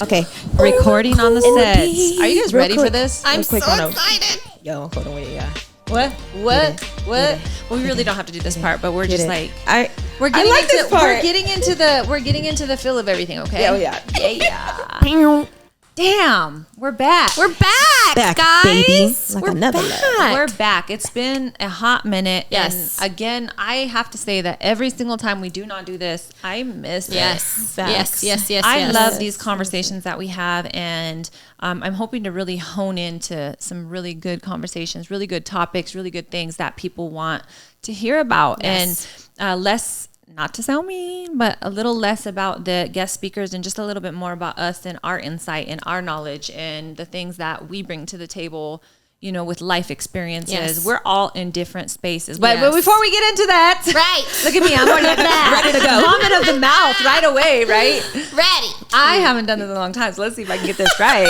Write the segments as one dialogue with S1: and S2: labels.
S1: Okay.
S2: Recording on the sets. Are you guys ready for this?
S3: I'm so excited.
S1: Yo, hold on, wait, yeah.
S2: What? What? Well, we really don't have to do this part, but we're just like we're getting
S1: like
S2: into
S1: this part.
S2: we're getting into the feel of everything, okay?
S1: Yeah.
S2: Yeah. Damn, we're back.
S3: We're back, guys.
S1: Baby. Like
S3: We're
S1: another
S3: back.
S1: love.
S2: We're back. It's been a hot minute.
S3: Yes.
S2: And again, I have to say that every single time we do not do this, I miss
S3: Yes.
S2: it.
S3: Yes.
S2: I love these conversations that we have, and I'm hoping to really hone into some really good conversations, really good topics, really good things that people want to hear about,
S3: Yes.
S2: and less. Not to sound mean, but a little less about the guest speakers and just a little bit more about us and our insight and our knowledge and the things that we bring to the table, you know, with life experiences.
S3: Yes.
S2: We're all in different spaces. But
S3: Yes.
S2: before we get into that,
S3: Right.
S2: look at me. I'm already ready to go. Comment of the mouth right away, right?
S3: Ready.
S2: I haven't done this in a long time, so let's see if I can get this right.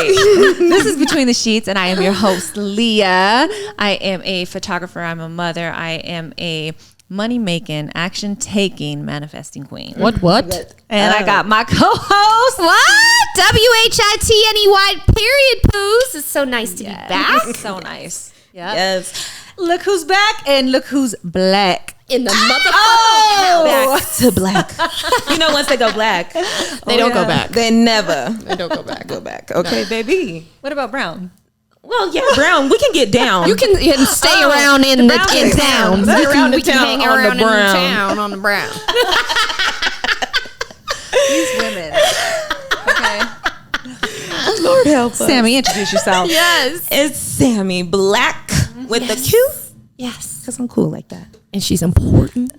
S2: This is Between the Sheets, and I am your host, Leah. I am a photographer. I'm a mother. I am a money-making, action-taking, manifesting queen.
S3: What?
S2: And I got my co-host.
S3: What? WHITNEY period poos. It's so nice to be back.
S2: So nice. Yeah.
S1: Yes.
S2: Look who's back, and look who's black.
S3: In the motherfucking house.
S1: Back to black. You know, once they go black,
S3: They don't go back.
S1: they never
S3: They don't go back.
S1: go back. Okay, baby.
S2: What about brown?
S1: Well, yeah, Brown, we can get down.
S3: You can stay around in
S1: brown
S3: in
S1: is
S3: town.
S1: down. Stay around
S3: We
S1: the
S3: can
S1: town
S3: hang
S1: on the
S3: around in
S1: brown.
S3: town on the brown.
S2: These women. Okay.
S1: Lord help us.
S2: Sammy, introduce yourself.
S3: Yes.
S1: It's Sammy Black with the Q.
S3: Yes.
S1: Because I'm cool like that.
S3: And she's important.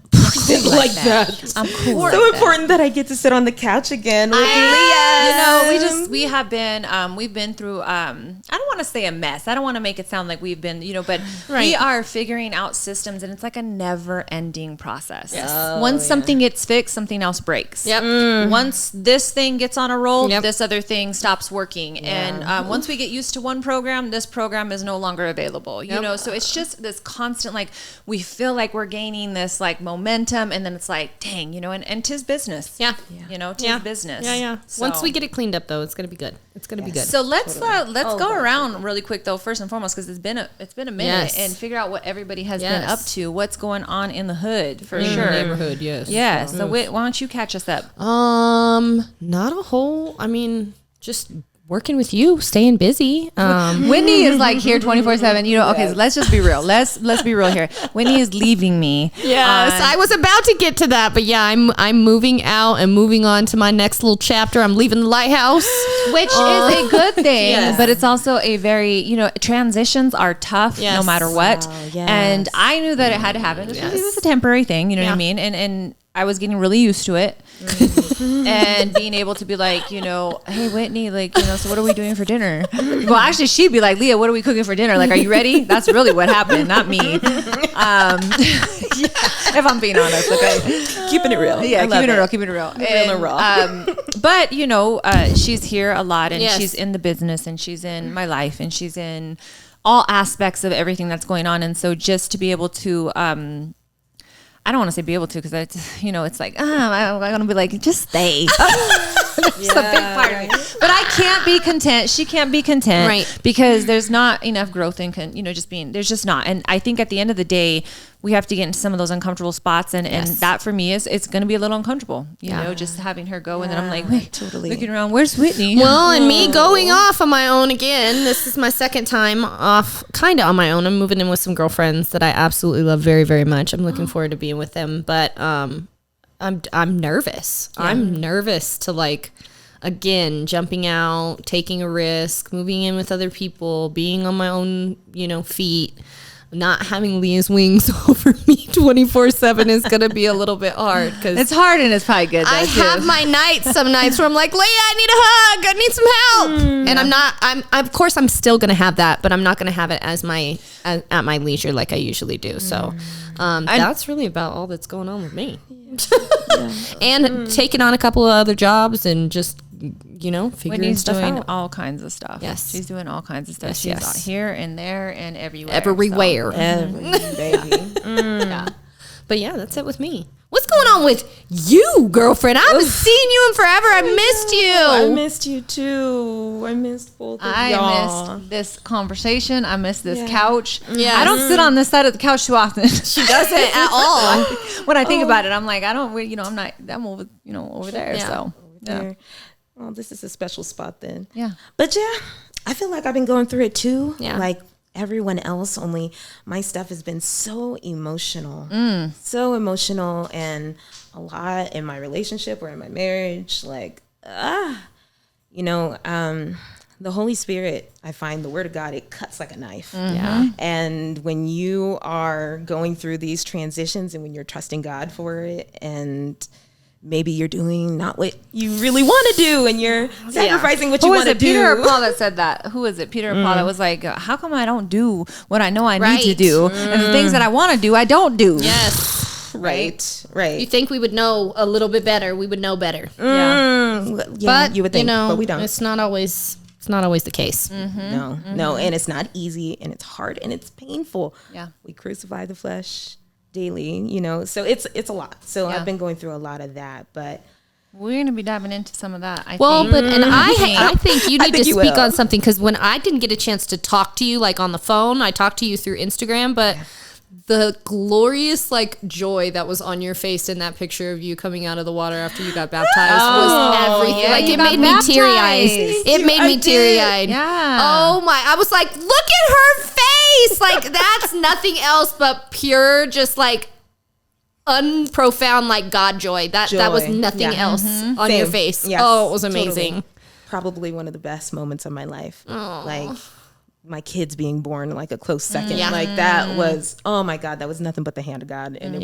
S1: Like that.
S2: I'm cool.
S1: So important that I get to sit on the couch again with Leah.
S2: You know, we have been, we've been through, I don't want to say a mess. I don't want to make it sound like we've been, you know, but we are figuring out systems, and it's like a never ending process.
S3: Yes.
S2: Once something gets fixed, something else breaks.
S3: Yep.
S2: Once this thing gets on a roll,
S3: Yep.
S2: this other thing stops working. And once we get used to one program, this program is no longer available, you know? So it's just this constant, like, we feel like we're gaining this like momentum, and then it's like, dang, you know, and 'tis business.
S3: Yeah.
S2: You know, 'tis business.
S3: Yeah.
S2: So,
S3: Once we get it cleaned up, though, it's gonna be good. It's gonna be good.
S2: so let's go around really quick though, first and foremost, because it's been a minute,
S3: Yes.
S2: and figure out what everybody has
S3: Yes.
S2: been up to, what's going on in the hood for sure.
S3: Neighborhood, yes.
S2: Yeah. So why don't you catch us up?
S3: Not a whole. I mean, just working with you, staying busy.
S2: Whitney is like here 24/7. You know, okay, so let's just be real. Let's be real here. Whitney is leaving me.
S3: Yes, I was about to get to that, but yeah, I'm moving out and moving on to my next little chapter. I'm leaving the lighthouse,
S2: Which is a good thing,
S3: Yes.
S2: but it's also a very, you know, transitions are tough no
S3: Yes.
S2: matter what.
S1: Oh, yes.
S2: And I knew that it had to happen. It was a temporary thing, you know what I
S3: Yeah.
S2: mean? And I was getting really used to it. And being able to be like, you know, hey, Whitney, like, you know, so what are we doing for dinner? Well, actually, she'd be like, Leah, what are we cooking for dinner? Like, are you ready? That's really what happened, not me. If I'm being honest, okay.
S1: Keeping it real.
S2: Yeah,
S1: I love
S2: keeping it real.
S1: Real and raw.
S2: But you know, she's here a lot, and
S3: Yes.
S2: she's in the business, and she's in my life, and she's in all aspects of everything that's going on. And so just to be able to, I don't want to say be able to, because it's, you know, it's like, I'm going to be like, just stay. It's a big part of me. But I can't be content. She can't be content.
S3: Right.
S2: Because there's not enough growth in, you know, just being, there's just not. And I think at the end of the day, we have to get into some of those uncomfortable spots. And that for me is, it's going to be a little uncomfortable, you know, just having her go. And then I'm like, wait,
S1: totally.
S2: looking around, where's Whitney?
S3: Well, and me going off on my own again. This is my second time off, kind of on my own. I'm moving in with some girlfriends that I absolutely love very, very much. I'm looking forward to being with them, but I'm nervous. I'm nervous to, like, again, jumping out, taking a risk, moving in with other people, being on my own, you know, feet. Not having Leah's wings over me 24/7 is going to be a little bit hard, because
S2: It's hard, and it's probably good.
S3: I
S2: though, too.
S3: have my nights, some nights where I'm like, Leah, I need a hug. I need some help. And of course I'm still going to have that, but I'm not going to have it at my leisure like I usually do. So that's really about all that's going on with me. And taking on a couple of other jobs and just, you know, figuring
S2: Whitney's
S3: stuff
S2: doing
S3: out.
S2: all kinds of stuff.
S3: Yes.
S2: She's doing all kinds of stuff.
S3: Yes,
S2: She's
S3: yes.
S2: out here and there and everywhere.
S3: Everywhere.
S1: Every baby.
S2: Yeah.
S3: But yeah, that's it with me. What's going going on with you, girlfriend? I haven't seen you in forever. I missed
S1: I
S3: you.
S1: missed you too. I missed both of
S2: I
S1: y'all.
S2: missed this conversation. I missed this couch.
S3: Yes.
S2: I don't sit on this side of the couch too often.
S3: She doesn't at all.
S2: When I think about it, I'm like, I don't, I'm over, over there.
S3: Yeah.
S2: So, yeah.
S1: There. Well, this is a special spot then.
S2: Yeah.
S1: But yeah, I feel like I've been going through it too.
S3: Yeah.
S1: Like everyone else, only my stuff has been so emotional. So emotional, and a lot in my relationship or in my marriage. Like, the Holy Spirit, I find the Word of God, it cuts like a knife.
S3: Yeah.
S1: And when you are going through these transitions and when you're trusting God for it, and maybe you're doing not what you really want to do, and you're sacrificing what you
S2: Who was
S1: want to
S2: it?
S1: do.
S2: Peter or Paul that said that? Who was it? Peter or Paul that was like, how come I don't do what I know I need to
S3: Right.
S2: do? And the things that I want to do, I don't do.
S3: Yes.
S1: Right.
S3: You think we would know a little bit better? We would know better.
S2: Yeah.
S1: Yeah, you would think, but we don't.
S3: It's not always the case.
S1: No, and it's not easy, and it's hard, and it's painful.
S2: Yeah.
S1: We crucify the flesh daily, so it's a lot. So
S2: Yeah.
S1: I've been going through a lot of that, but
S2: We're going to be diving into some of that. I
S3: Well,
S2: think.
S3: but and I think you
S1: I
S3: need
S1: think
S3: to
S1: you
S3: speak
S1: will.
S3: on something, because when I didn't get a chance to talk to you like on the phone, I talked to you through Instagram, but the glorious joy that was on your face in that picture of you coming out of the water after you got baptized was everything.
S2: yeah, you
S3: It
S2: got
S3: made me teary eyed.
S2: baptized.
S3: It made me teary eyed.
S2: Yeah.
S3: Oh my! I was like, look at her face. That's nothing else but pure, just unprofound God joy. That was
S1: Joy.
S3: nothing
S1: Yeah.
S3: else on
S1: Same.
S3: your face.
S1: Yes,
S3: Oh, it was
S1: totally.
S3: amazing.
S1: Probably one of the best moments of my life. Like my kids being born, like a close second.
S3: Yeah.
S1: Like that was, oh my God, that was nothing but the hand of God. And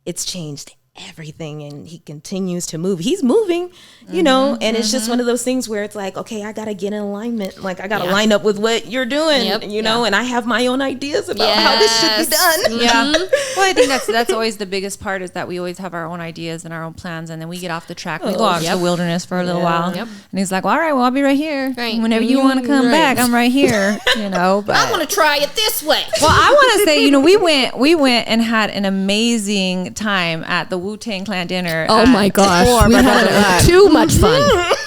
S1: it's changed everything, and he continues to move. He's moving, and it's just one of those things where it's like, okay, I got to get in alignment. Like I got to line up with what you're doing,
S3: Yep.
S1: and I have my own ideas about how this should be done.
S2: Yeah. Well, I think that's always the biggest part, is that we always have our own ideas and our own plans, and then we get off the track. We go out to the wilderness for a little while.
S3: Yep.
S2: And he's like, well, all right, well, I'll be right here.
S3: Right.
S2: Whenever you want to come back, I'm right here. But
S3: I want to try it this way.
S2: well, I want to say, we went and had an amazing time at the Wu-Tang Clan dinner.
S3: Oh my gosh,
S2: for
S3: we
S2: my
S3: had
S2: brother.
S3: too much fun.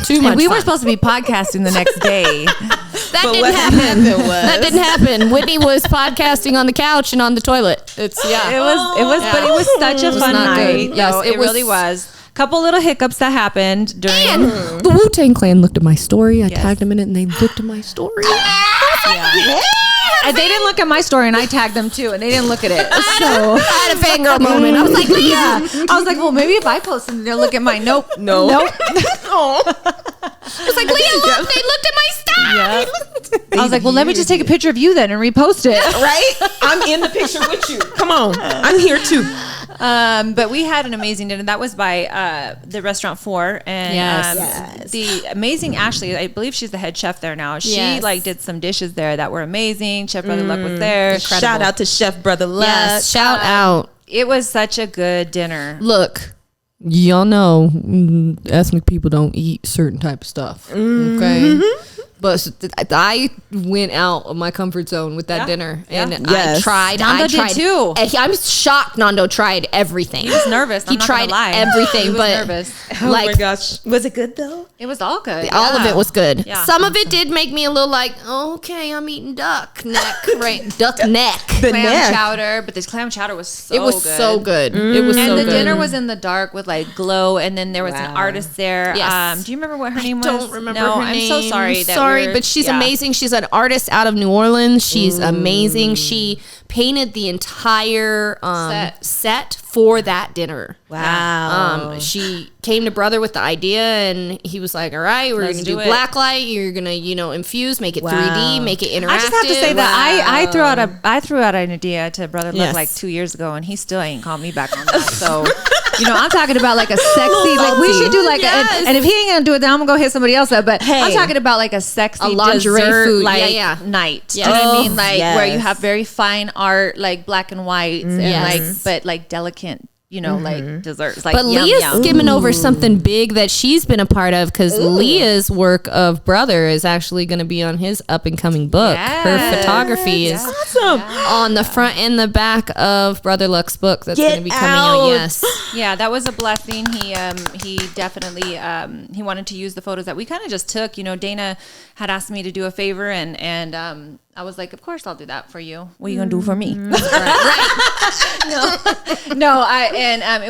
S3: Too much.
S2: And we were
S3: fun.
S2: supposed to be podcasting the next day.
S3: That
S1: But
S3: didn't
S1: what
S3: happen.
S1: happened was-
S3: That didn't happen. Whitney was podcasting on the couch and on the toilet. But
S2: It was such a fun
S3: not
S2: night.
S3: good. Yes,
S2: No,
S3: it
S2: it really was. Couple little hiccups that happened during.
S3: And the Wu-Tang Clan looked at my story. I tagged them in it, and they looked at my story.
S2: And they didn't look at my story, and I tagged them too, and they didn't look at it. So
S3: I had a fangirl moment. I was like, Leah.
S2: I was like, well, maybe if I post them, they'll look at my nope.
S1: No.
S2: Nope.
S3: I was like, Leah, look, they looked at my story.
S2: I was like, well, let me just take a picture of you then and repost it.
S1: Right? I'm in the picture with you. Come on. I'm here too.
S2: But we had an amazing dinner. That was by the Restaurant 4. And
S3: Yes.
S2: the amazing Ashley, I believe she's the head chef there now. She
S3: Yes.
S2: did some dishes there that were amazing. Chef Brother Luck was there.
S3: Incredible.
S1: Shout out to Chef Brother Luck.
S3: Yes, shout out.
S2: It was such a good dinner.
S3: Look, y'all know ethnic people don't eat certain type of stuff. Okay. But I went out of my comfort zone with that dinner, and
S1: Yes.
S3: I tried.
S2: Nando did too.
S3: And I'm shocked Nando tried everything.
S2: He was nervous.
S3: He
S2: I'm not
S3: tried
S2: gonna lie.
S3: everything,
S2: He was
S3: but
S2: nervous.
S1: Oh
S3: like
S1: my gosh. Was it good though?
S2: It was all good.
S3: all of
S2: Yeah.
S3: it was good.
S2: Yeah.
S3: Some of it did make me a little like, okay, I'm eating duck neck, right? Duck neck.
S1: The
S2: Clam
S1: neck.
S2: chowder, but this clam chowder was so
S3: It was
S2: good.
S3: so good. It was
S2: And
S3: so
S2: the
S3: good.
S2: dinner was in the dark with glow, and then there was an
S1: Wow.
S2: artist there.
S3: Yes.
S2: Do you remember what her name was?
S3: Don't remember
S2: No,
S3: her
S2: I'm
S3: name.
S2: so sorry.
S3: Sorry, but she's amazing. She's an artist out of New Orleans. She's amazing. She painted the entire set for that dinner.
S1: Wow.
S3: She came to Brother with the idea, and he was like, all right, we're
S2: Let's
S3: going to do
S2: do it.
S3: blacklight. You're going to, infuse, make it 3D, make it interactive.
S2: I just have to say that I threw out an idea to Brother Luck
S1: Yes.
S2: 2 years ago, and he still ain't called me back on that. So, I'm talking about a sexy, we should do
S3: Yes.
S2: and if he ain't gonna do it, then I'm gonna go hit somebody else up. But
S1: Hey.
S2: I'm talking about a sexy
S3: A lingerie
S2: dessert,
S3: food.
S2: night.
S3: Yes.
S2: You know what I mean?
S1: Oh,
S2: Where you
S1: yes.
S2: have very fine art, black and whites, and
S3: Yes.
S2: but delicate. you know, like desserts. Like,
S3: But Leah's skimming over something big that she's been a part of, because Leah's work of Brother is actually going to be on his up and coming book. Her photography is
S1: awesome.
S3: on the front and the back of Brother Luck's book that's going to be coming out. Yes.
S2: Yeah, that was a blessing. He definitely he wanted to use the photos that we kind of just took. You know, Dana had asked me to do a favor, and I was like, of course I'll do that for you. What are you gonna do for me? It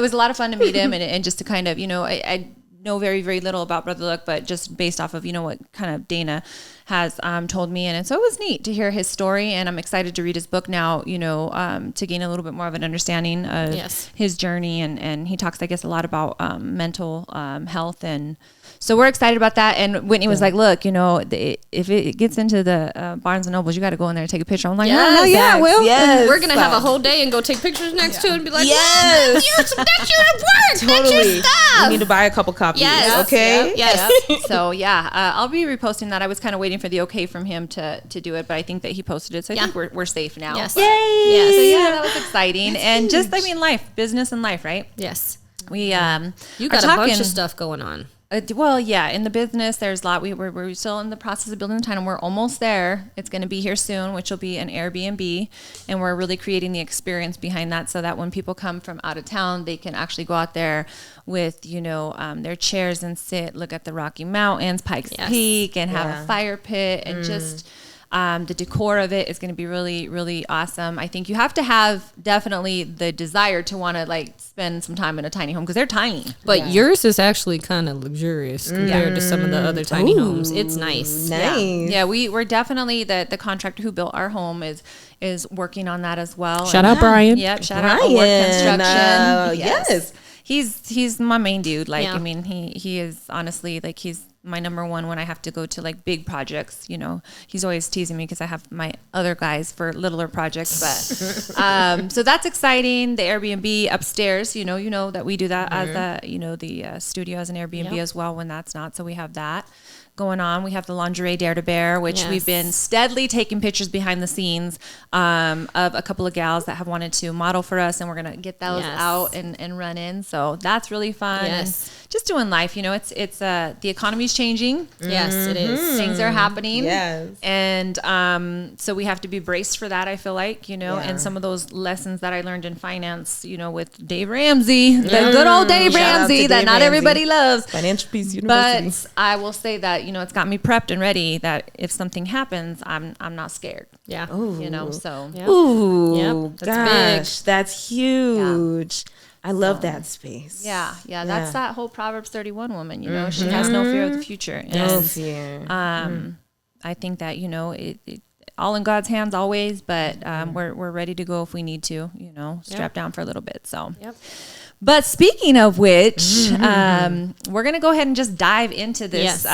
S2: was a lot of fun to meet him and just to kind of, you know, I know very, very little about Brother Luck, but just based off of, you know, what kind of Dana has told me. And so it was neat to hear his story, and I'm excited to read his book now, you know, to gain a little bit more of an understanding of his journey. And he talks, I guess, a lot about mental health, and so we're excited about that. And Whitney was like, look, you know, if it gets into the Barnes & Nobles, you got to go in there and take a picture. I'm like, yeah, well,
S3: we're going to have a whole day and go take pictures next to it and be like,
S1: yes,
S3: that's your work.
S1: totally.
S3: That's your stuff.
S1: We need to buy a couple copies.
S3: Yes.
S1: Okay.
S3: Yes.
S2: So I'll be reposting that. I was kind of waiting for the okay from him to do it, but I think that he posted it. So I think we're safe now.
S3: Yes.
S2: But,
S3: Yes.
S2: So yeah, that was exciting. And just, I mean, business and life, right?
S3: Yes.
S2: We,
S3: You got a bunch of stuff going on.
S2: Well, yeah, in the business, there's a lot. We're still in the process of building the tunnel. We're almost there. It's going to be here soon, which will be an Airbnb. And we're really creating the experience behind that so that when people come from out of town, they can actually go out there with, you know, their chairs and sit, look at the Rocky Mountains, Pikes Peak, and have a fire pit, and just... the decor of it is going to be really, really awesome. I think you have to have definitely the desire to want to like spend some time in a tiny home, because they're tiny.
S3: But yours is actually kind of luxurious compared to some of the other tiny homes. It's nice.
S1: Nice.
S2: Yeah, we're definitely the contractor who built our home is working on that as well.
S3: Shout out Brian.
S2: Yep, shout out Work Construction.
S1: Yes.
S2: He's my main dude. Like,
S3: Yeah.
S2: I mean, he is honestly, like, he's my number one when I have to go to like big projects. You know, he's always teasing me because I have my other guys for littler projects. But so that's exciting. The Airbnb upstairs, you know that we do that as the studio as an Airbnb as well when that's not. So we have that going on. We have the lingerie Dare to Bear, which we've been steadily taking pictures behind the scenes of a couple of gals that have wanted to model for us, and we're gonna get those out and run in. So that's really fun.
S3: Yes.
S2: And just doing life, you know, it's the economy's changing.
S3: Yes, it is.
S2: Things are happening.
S1: Yes.
S2: And so we have to be braced for that, I feel like, you know, and some of those lessons that I learned in finance, you know, with Dave Ramsey, the good old Dave
S1: Shout out to
S2: Ramsey that
S1: Dave
S2: not
S1: Ramsey.
S2: everybody loves.
S1: Financial Peace University.
S2: But I will say that, you know, it's got me prepped and ready that if something happens, I'm not scared.
S3: Yeah.
S2: You know, so
S1: Ooh,
S3: Yep,
S1: gosh, that's huge. I love that space.
S2: yeah, that's that whole Proverbs 31 woman, you know, she has no fear of the future.
S1: No
S2: And
S1: fear.
S2: I think that, you know, it all in God's hands always, but we're ready to go if we need to, you know, strap down for a little bit. So, but speaking of which, we're going to go ahead and just dive into this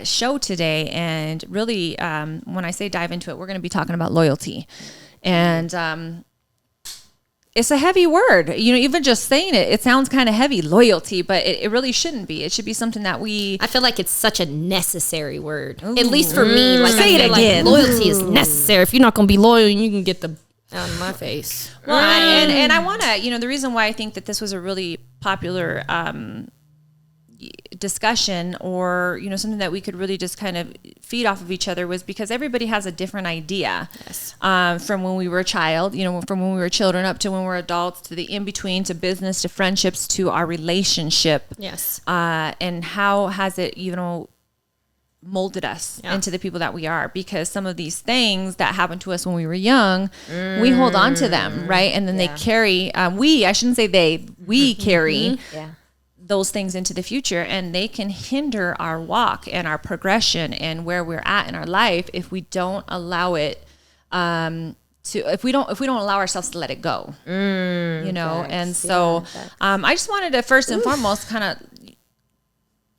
S2: show today. And really, when I say dive into it, we're going to be talking about loyalty. And it's a heavy word. You know, even just saying it sounds kind of heavy, loyalty, but it really shouldn't be. It should be something that
S3: I feel like it's such a necessary word. At least for me. Like,
S2: Say
S3: I feel
S2: it again.
S3: Like loyalty is necessary. If you're not going to be loyal, you can get the out of my face.
S2: Well, and I want to, you know, the reason why I think that this was a really popular discussion, or, you know, something that we could really just kind of feed off of each other, was because everybody has a different idea. From when we were a child, you know, from when we were children up to when we're adults, to the in-between, to business, to friendships, to our relationship. And how has it, you know, molded us into the people that we are, because some of these things that happened to us when we were young, we hold on to them, right? And then they carry, I shouldn't say they, we carry those things into the future, and they can hinder our walk and our progression and where we're at in our life if we don't allow it if we don't allow ourselves to let it go, you know. And so I just wanted to first and foremost kind of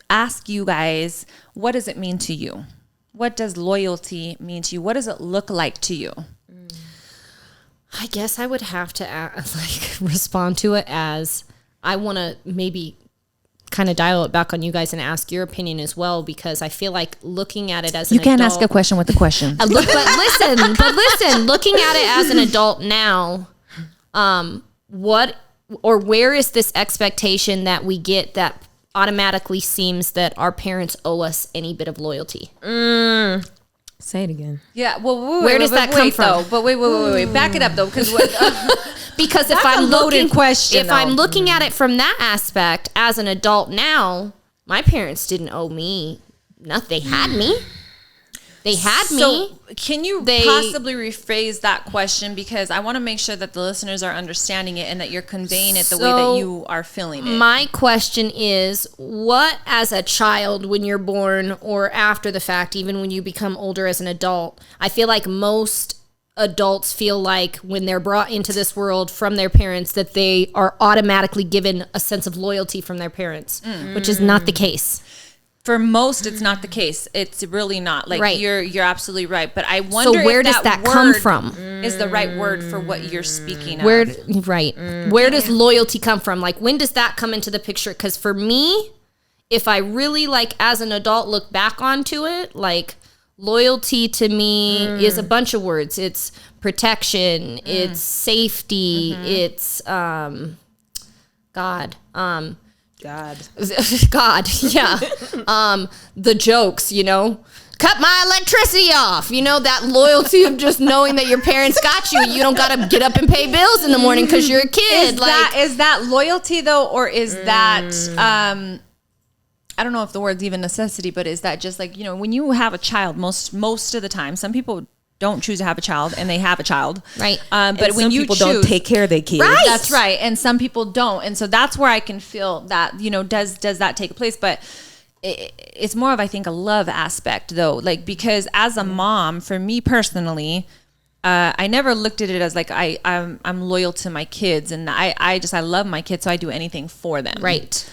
S2: ask you guys, what does it mean to you? What does loyalty mean to you? What does it look like to you?
S3: I guess I would have to respond to it as, I want to maybe kind of dial it back on you guys and ask your opinion as well, because I feel like looking at it as
S2: you can't ask a question with a question.
S3: but listen, looking at it as an adult now, what or where is this expectation that we get that automatically seems that our parents owe us any bit of loyalty?
S1: Say it again.
S2: Yeah. Well,
S3: Where does that come from?
S2: Though? But wait. Back it up though, because
S3: because if
S2: That's
S3: I'm
S2: a loaded
S3: looking
S2: question,
S3: if I'm
S2: though.
S3: looking at it from that aspect as an adult now, my parents didn't owe me nothing. They had me. They had me.
S2: So can you possibly rephrase that question, because I want to make sure that the listeners are understanding it and that you're conveying it the way that you are feeling it.
S3: My question is, what as a child when you're born or after the fact, even when you become older as an adult, I feel like most adults feel like when they're brought into this world from their parents that they are automatically given a sense of loyalty from their parents, which is not the case.
S2: For most, it's not the case. It's really not. Like
S3: Right.
S2: you're absolutely right. But I wonder,
S3: So where
S2: if
S3: does that come
S2: word
S3: from?
S2: Is the right word for what you're speaking
S3: Where
S2: of?
S3: Where does loyalty come from? Like, when does that come into the picture? Because for me, if I really like as an adult look back onto it, like loyalty to me is a bunch of words. It's protection, it's safety, it's God, yeah. The jokes, cut my electricity off. That loyalty of just knowing that your parents got you. You don't got to get up and pay bills in the morning because you're a kid.
S2: Is that loyalty though, or is that I don't know if the word's even necessity, but is that just like, when you have a child, most of the time, some people don't choose to have a child and they have a child.
S3: Right.
S2: But
S1: And
S2: when
S1: some
S2: you
S1: people
S2: choose,
S1: don't take care of their kids.
S3: Right.
S2: that's right. And some people don't. And so that's where I can feel that, does that take place? But it's more of, I think, a love aspect though. Like, because as a mom, for me personally, I never looked at it as like, I'm loyal to my kids, and I love my kids. So I do anything for them.
S3: Right.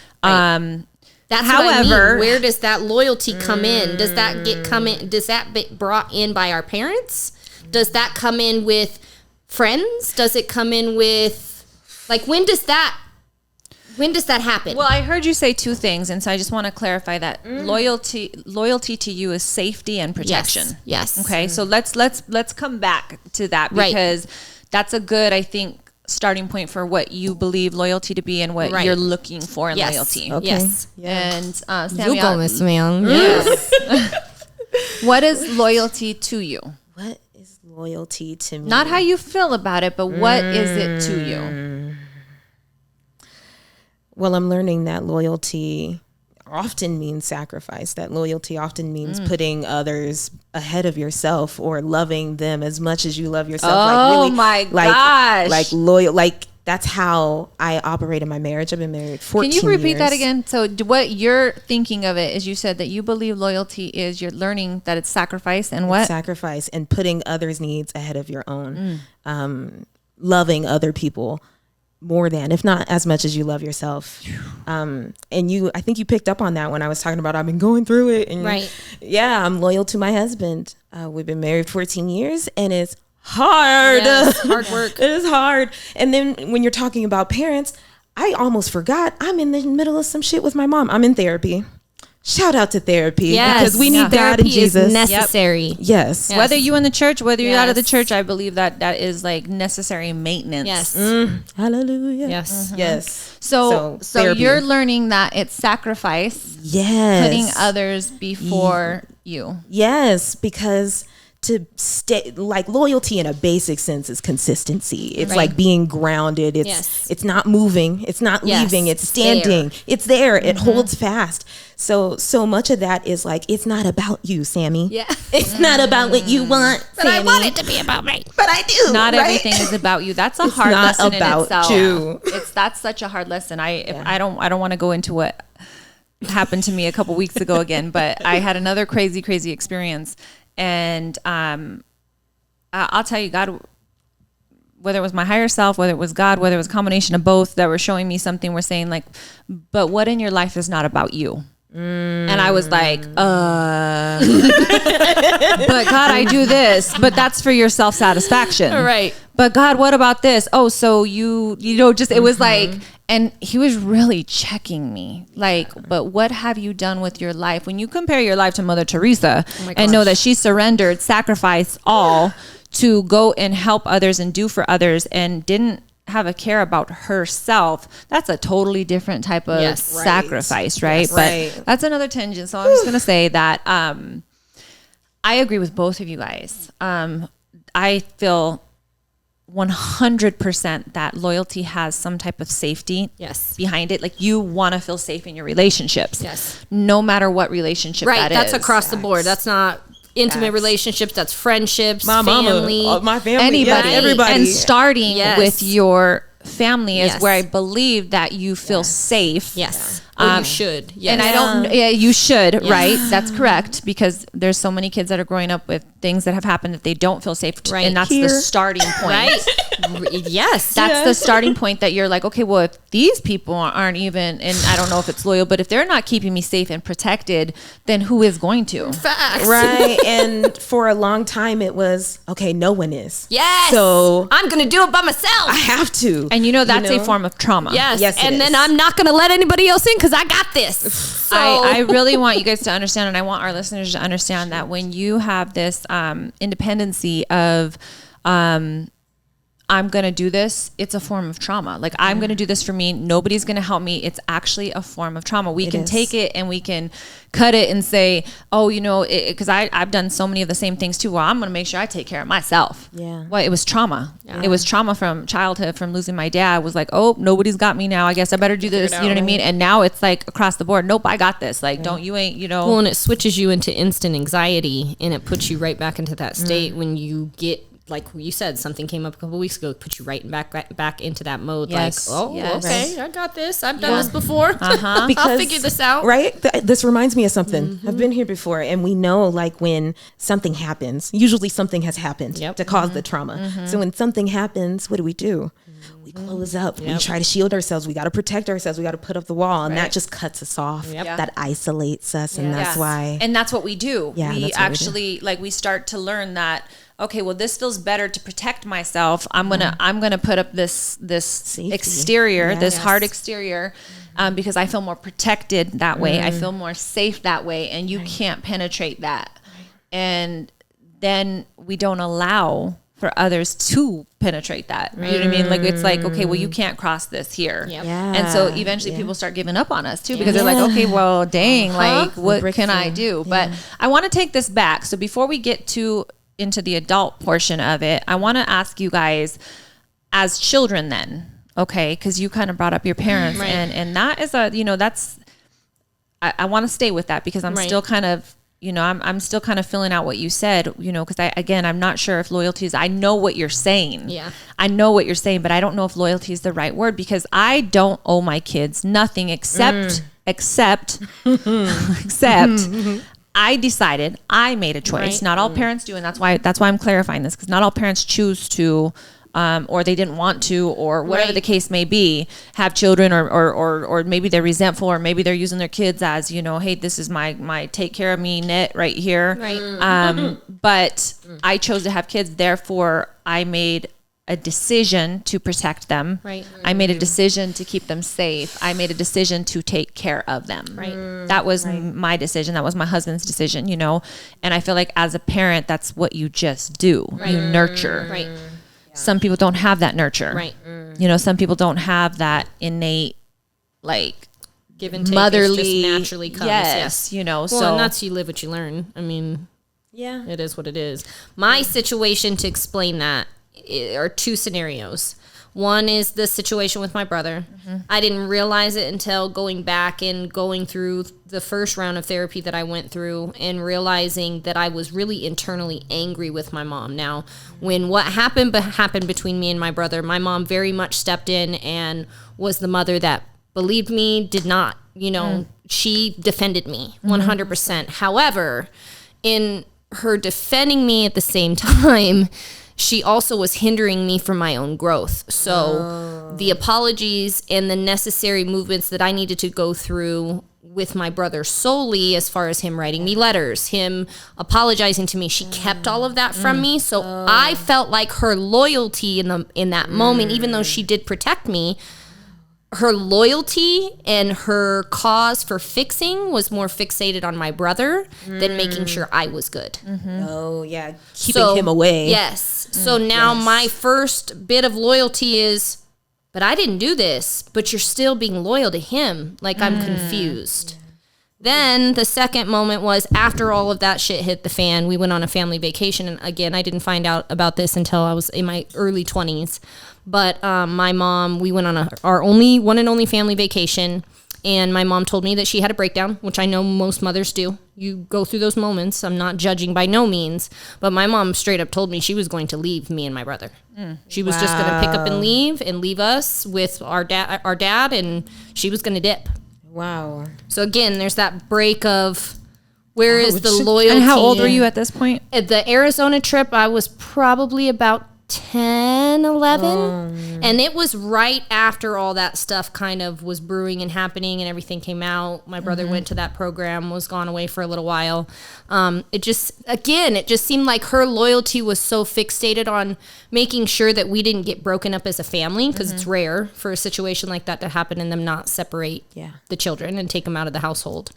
S2: That's
S3: However, where does that loyalty come in? Does that Does that get brought in by our parents? Does that come in with friends? Does it come in with, like, when does that happen?
S2: Well, I heard you say two things, and so I just want to clarify that loyalty to you is safety and protection.
S3: Yes.
S2: Okay. So let's come back to that,
S3: Right.
S2: because that's a good, I think, starting point for what you believe loyalty to be and what
S3: Right.
S2: you're looking for in
S3: Yes.
S2: loyalty.
S1: Okay.
S3: Yes.
S2: And
S3: You go, Miss Man.
S2: Yes. What is loyalty to you?
S1: What is loyalty to me?
S2: Not how you feel about it, but what is it to you?
S1: Well, I'm learning that loyalty often means sacrifice. That loyalty often means putting others ahead of yourself, or loving them as much as you love yourself.
S2: Oh my gosh.
S1: Like loyal. Like, that's how I operate in my marriage. I've been married 14 years.
S2: Can you repeat that again? So what you're thinking of it is, you said that you believe loyalty is, you're learning that it's sacrifice and what?
S1: Sacrifice and putting others' needs ahead of your own. Loving other people more than, if not as much as you love yourself. And I think you picked up on that when I was talking about I've been going through it. And
S3: Right.
S1: Yeah, I'm loyal to my husband. We've been married 14 years, and it's hard.
S3: Yes, hard work.
S1: It is hard. And then when you're talking about parents, I almost forgot I'm in the middle of some shit with my mom. I'm in therapy. Shout out to therapy.
S3: Yes.
S1: Because we need God
S3: Therapy
S1: and Jesus.
S3: is necessary.
S1: Yes.
S3: Yes.
S2: Whether you in the church, whether you're out of the
S3: Yes.
S2: church, I believe that is like necessary maintenance.
S3: Yes.
S1: Hallelujah.
S3: Yes.
S1: Yes.
S2: So
S1: therapy.
S2: you're learning that it's sacrifice,
S1: Yes.
S2: putting others before you.
S1: Yes, because to stay, like, loyalty in a basic sense is consistency. It's
S3: Right.
S1: like being grounded. It's
S3: Yes.
S1: it's not moving. It's not
S3: Yes.
S1: leaving. It's
S3: It's
S1: standing. It's there. It holds fast. So much of that is like, it's not about you, Sammy.
S3: Yeah.
S1: It's not about what you want,
S3: But I
S1: Sammy.
S3: want it to be about me.
S1: But I do.
S2: Not
S1: right?
S2: everything is about you. That's a hard
S1: not
S2: lesson
S1: about
S2: in itself.
S1: you.
S2: That's such a hard lesson. I don't want to go into what happened to me a couple weeks ago again, but I had another crazy experience, and I'll tell you, God, whether it was my higher self, whether it was God, whether it was a combination of both that were showing me something, were saying like, but what in your life is not about you? And I was like, but God, I do this, but that's for your self-satisfaction.
S3: Right.
S2: But God, what about this? Oh, so you know, just, it was like, and he was really checking me. Like, but what have you done with your life? When you compare your life to Mother Teresa and know that she surrendered, sacrificed all to go and help others and do for others, and didn't have a care about herself, that's a totally different type of sacrifice, right? But that's another tangent. So I'm just gonna say that I agree with both of you guys. I feel 100% that loyalty has some type of safety behind it. Like you want to feel safe in your relationships, no matter what relationship that is.
S3: That's across the board. That's not intimate relationships, that's friendships, family,
S1: my family,
S2: anybody,
S1: everybody.
S2: And starting with your family is where I believe that you feel safe.
S3: You should.
S2: And I don't, you should, right? That's correct, because there's so many kids that are growing up with things that have happened that they don't feel safe. And that's the starting point. That's the starting point that you're like, okay, well, if these people aren't even, and I don't know if it's loyal, but if they're not keeping me safe and protected, then who is going to?
S3: Facts.
S1: Right. And for a long time it was, okay, no one is.
S3: Yes.
S1: So
S3: I'm going to do it by myself.
S1: I have to.
S2: And that's a form of trauma.
S3: Yes. And then I'm not going to let anybody else in because I got this. So
S2: I really want you guys to understand, and I want our listeners to understand that when you have this independency of I'm going to do this, it's a form of trauma. Like I'm going to do this for me. Nobody's going to help me. It's actually a form of trauma. We can take it and we can cut it and say, oh, because I've done so many of the same things too. Well, I'm going to make sure I take care of myself. Well, it was trauma. It was trauma from childhood, from losing my dad. Was like, oh, nobody's got me now. I guess I better do this. You know what I mean? And now it's like across the board. Nope, I got this. Like, you ain't.
S3: Well, and it switches you into instant anxiety, and it puts you right back into that state when you get, like you said, something came up a couple weeks ago, put you right back into that mode. Okay, I got this. I've done this before. I'll figure this out.
S1: Right? This reminds me of something. I've been here before, and we know, like, when something happens, usually something has happened to cause the trauma. So when something happens, what do? We close up. We try to shield ourselves. We got to protect ourselves. We got to put up the wall, and that just cuts us off. That isolates us, and that's why.
S2: And that's what we do. We actually, we start to learn that, okay, well, this feels better to protect myself. I'm gonna put up this exterior, this hard exterior, because I feel more protected that way. I feel more safe that way, and you can't penetrate that. And then we don't allow for others to penetrate that. You know what I mean? Like, it's like, okay, well, you can't cross this here. And so eventually people start giving up on us too, because they're like, okay, well, dang, like, what can I do? But I want to take this back. So before we get into the adult portion of it, I want to ask you guys, as children then, okay, because you kind of brought up your parents, and that is that's, I want to stay with that, because I'm still kind of, I'm still kind of filling out what you said, because I'm not sure if loyalty is, I know what you're saying. I know what you're saying, but I don't know if loyalty is the right word, because I don't owe my kids nothing except I decided, I made a choice. Not all parents do, and that's why I'm clarifying this, because not all parents choose to, or they didn't want to, or whatever the case may be, have children, or maybe they're resentful, or maybe they're using their kids as, hey, this is my take care of me net right here. But I chose to have kids, therefore I made a decision to protect them. I made a decision to keep them safe. I made a decision to take care of them. That was my decision. That was my husband's decision, And I feel like as a parent, that's what you just do. You nurture. Some people don't have that nurture. Some people don't have that innate, like,
S3: give and take,
S2: motherly,
S3: just naturally comes.
S2: Well,
S3: so, and that's, you live what you learn. I mean, it is what it is. My situation, to explain that, are two scenarios. One is the situation with my brother. I didn't realize it until going back and going through the first round of therapy that I went through, and realizing that I was really internally angry with my mom. Now, when what happened between me and my brother, my mom very much stepped in and was the mother that believed me, did not, she defended me 100%. However, in her defending me at the same time, she also was hindering me from my own growth. So the apologies and the necessary movements that I needed to go through with my brother solely, as far as him writing me letters, him apologizing to me, she kept all of that from me. So I felt like her loyalty in that moment, even though she did protect me, her loyalty and her cause for fixing was more fixated on my brother than making sure I was good.
S1: Keeping him away.
S3: Yes. So now my first bit of loyalty is, but I didn't do this, but you're still being loyal to him. Like, I'm confused. Then the second moment was after all of that shit hit the fan, we went on a family vacation. And again, I didn't find out about this until I was in my early 20s. But my mom, we went on our only one and only family vacation. And my mom told me that she had a breakdown, which I know most mothers do. You go through those moments. I'm not judging by no means. But my mom straight up told me she was going to leave me and my brother. She was just going to pick up and leave us with our dad, and she was going to dip.
S1: Wow.
S3: So again, there's that break of where is the loyalty?
S2: And how old were you at this point?
S3: At the Arizona trip, I was probably about 10, 11. And it was right after all that stuff kind of was brewing and happening and everything came out. My brother went to that program, was gone away for a little while. It just seemed like her loyalty was so fixated on making sure that we didn't get broken up as a family, because it's rare for a situation like that to happen and them not separate the children and take them out of the household.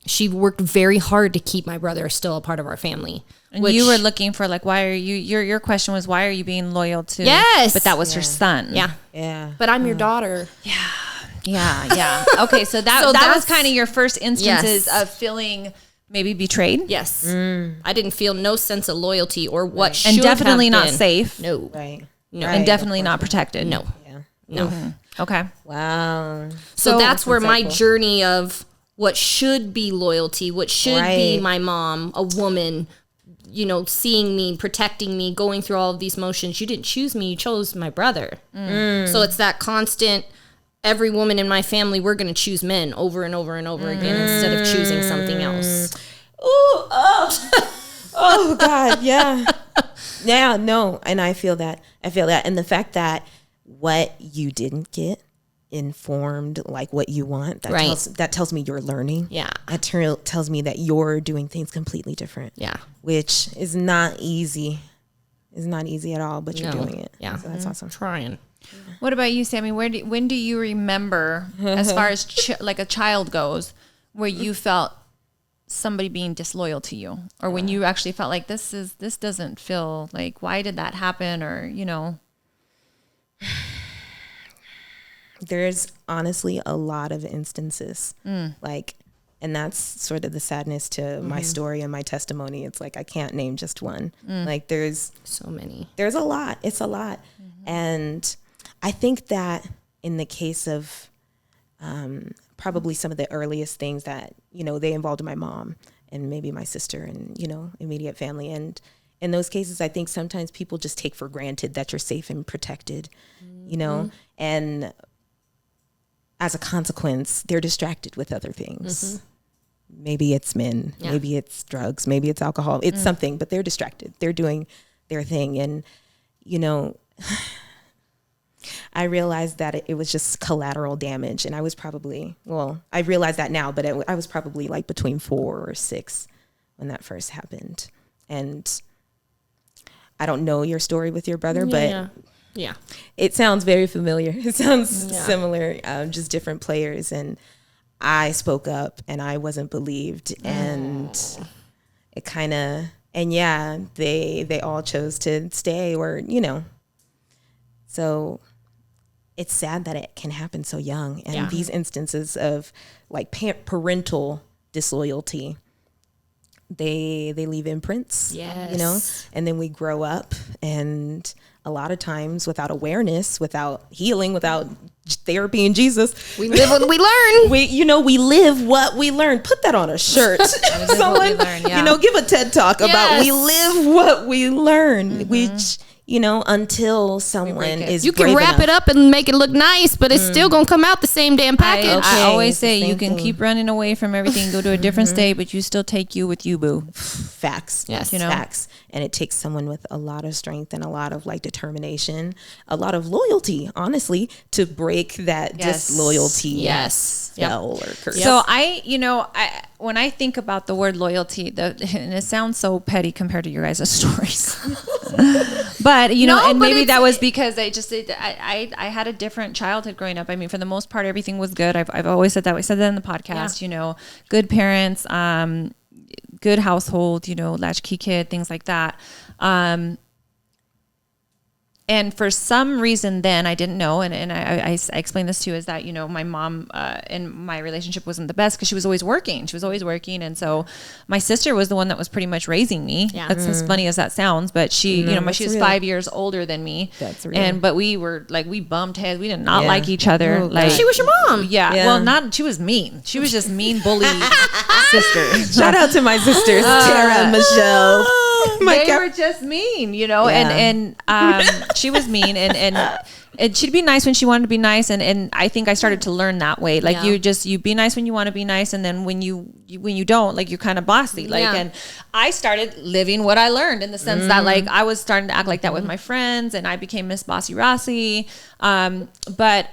S3: She worked very hard to keep my brother still a part of our family.
S2: And you were looking for, like, why are you, your question was, why are you being loyal to?
S3: Yes.
S2: But that was her son.
S3: Yeah.
S1: Yeah.
S3: But I'm your daughter.
S2: Yeah. Okay. So that was kind of your first instances of feeling maybe betrayed.
S3: Yes. I didn't feel no sense of loyalty or what should
S2: And definitely
S3: have
S2: not
S3: been.
S2: safe.
S3: No.
S1: Right.
S3: No.
S2: And definitely not protected.
S3: No.
S1: Yeah.
S3: No.
S2: Okay.
S1: Wow.
S3: So that's where my
S1: insightful.
S3: journey of what should be loyalty, what should be my mom, a woman, seeing me, protecting me, going through all of these motions. You didn't choose me, you chose my brother. So it's that constant, every woman in my family, we're going to choose men over and over and over again instead of choosing something else.
S1: Ooh, oh God, yeah. Yeah, no, and I feel that. And the fact that what you didn't get informed like what you want, that tells me you're learning.
S3: Yeah.
S1: That tells me that you're doing things completely different.
S3: Yeah.
S1: Which is not easy. It's not easy at all, but you're
S3: No.
S1: doing it.
S3: Yeah.
S1: So that's awesome.
S3: Trying.
S2: What about you, Sammy? When do you remember, as far as like a child goes, where you felt somebody being disloyal to you, or when you actually felt like this doesn't feel like, why did that happen, or
S1: There's honestly a lot of instances like, and that's sort of the sadness to my story and my testimony. It's like I can't name just one. Like there's
S3: So many.
S1: There's a lot. It's a lot. And I think that in the case of probably some of the earliest things that, they involved my mom and maybe my sister and, immediate family. And in those cases, I think sometimes people just take for granted that you're safe and protected, and as a consequence, they're distracted with other things. Maybe it's men, maybe it's drugs, maybe it's alcohol, it's something, but they're distracted. They're doing their thing. And, I realized that it was just collateral damage. And I was probably, I realize that now, but I was probably like between 4 or 6 when that first happened. And I don't know your story with your brother, but
S3: Yeah.
S1: it sounds very familiar. It sounds similar, just different players. And I spoke up and I wasn't believed. And it kind of, they all chose to stay or, So it's sad that it can happen so young. And these instances of like parental disloyalty, they leave imprints, and then we grow up, and a lot of times without awareness, without healing, without therapy and Jesus,
S3: We live what we learn.
S1: we live what we learn. Put that on a shirt. Someone, give a TED talk about we live what we learn, which, until someone is
S3: You can
S1: brave
S3: wrap
S1: enough.
S3: it up and make it look nice, but it's still going to come out the same damn package.
S2: I always
S1: it's the
S2: say you
S1: same
S2: can
S1: thing.
S2: keep running away from everything, go to a different state, but you still take you with you, boo.
S1: Facts.
S3: Yes.
S1: Facts. And it takes someone with a lot of strength and a lot of like determination, a lot of loyalty, honestly, to break that disloyalty spell or curse.
S2: So when I think about the word loyalty, and it sounds so petty compared to your guys' stories, but and maybe that was because I had a different childhood growing up. I mean, for the most part, everything was good. I've always said that. I said that in the podcast. Good parents, good household, latchkey kid, things like that. And for some reason then I didn't know, and I explained this too, is that, my mom and my relationship wasn't the best because she was always working. And so my sister was the one that was pretty much raising me. Yeah. That's as funny as that sounds, but she, she was 5 years older than me. That's real. But we were like, we bumped heads. We did not like each other.
S3: She was your mom.
S2: Yeah. Well, she was mean. She was just mean, bully sister.
S1: Shout out to my sisters, Tara and Michelle.
S2: They were just mean, and she was mean, and she'd be nice when she wanted to be nice, and I think I started to learn that way. Like you be nice when you want to be nice, and then when you don't, like, you're kind of bossy. And I started living what I learned in the sense that, like, I was starting to act like that with my friends, and I became Miss Bossy Rossi. But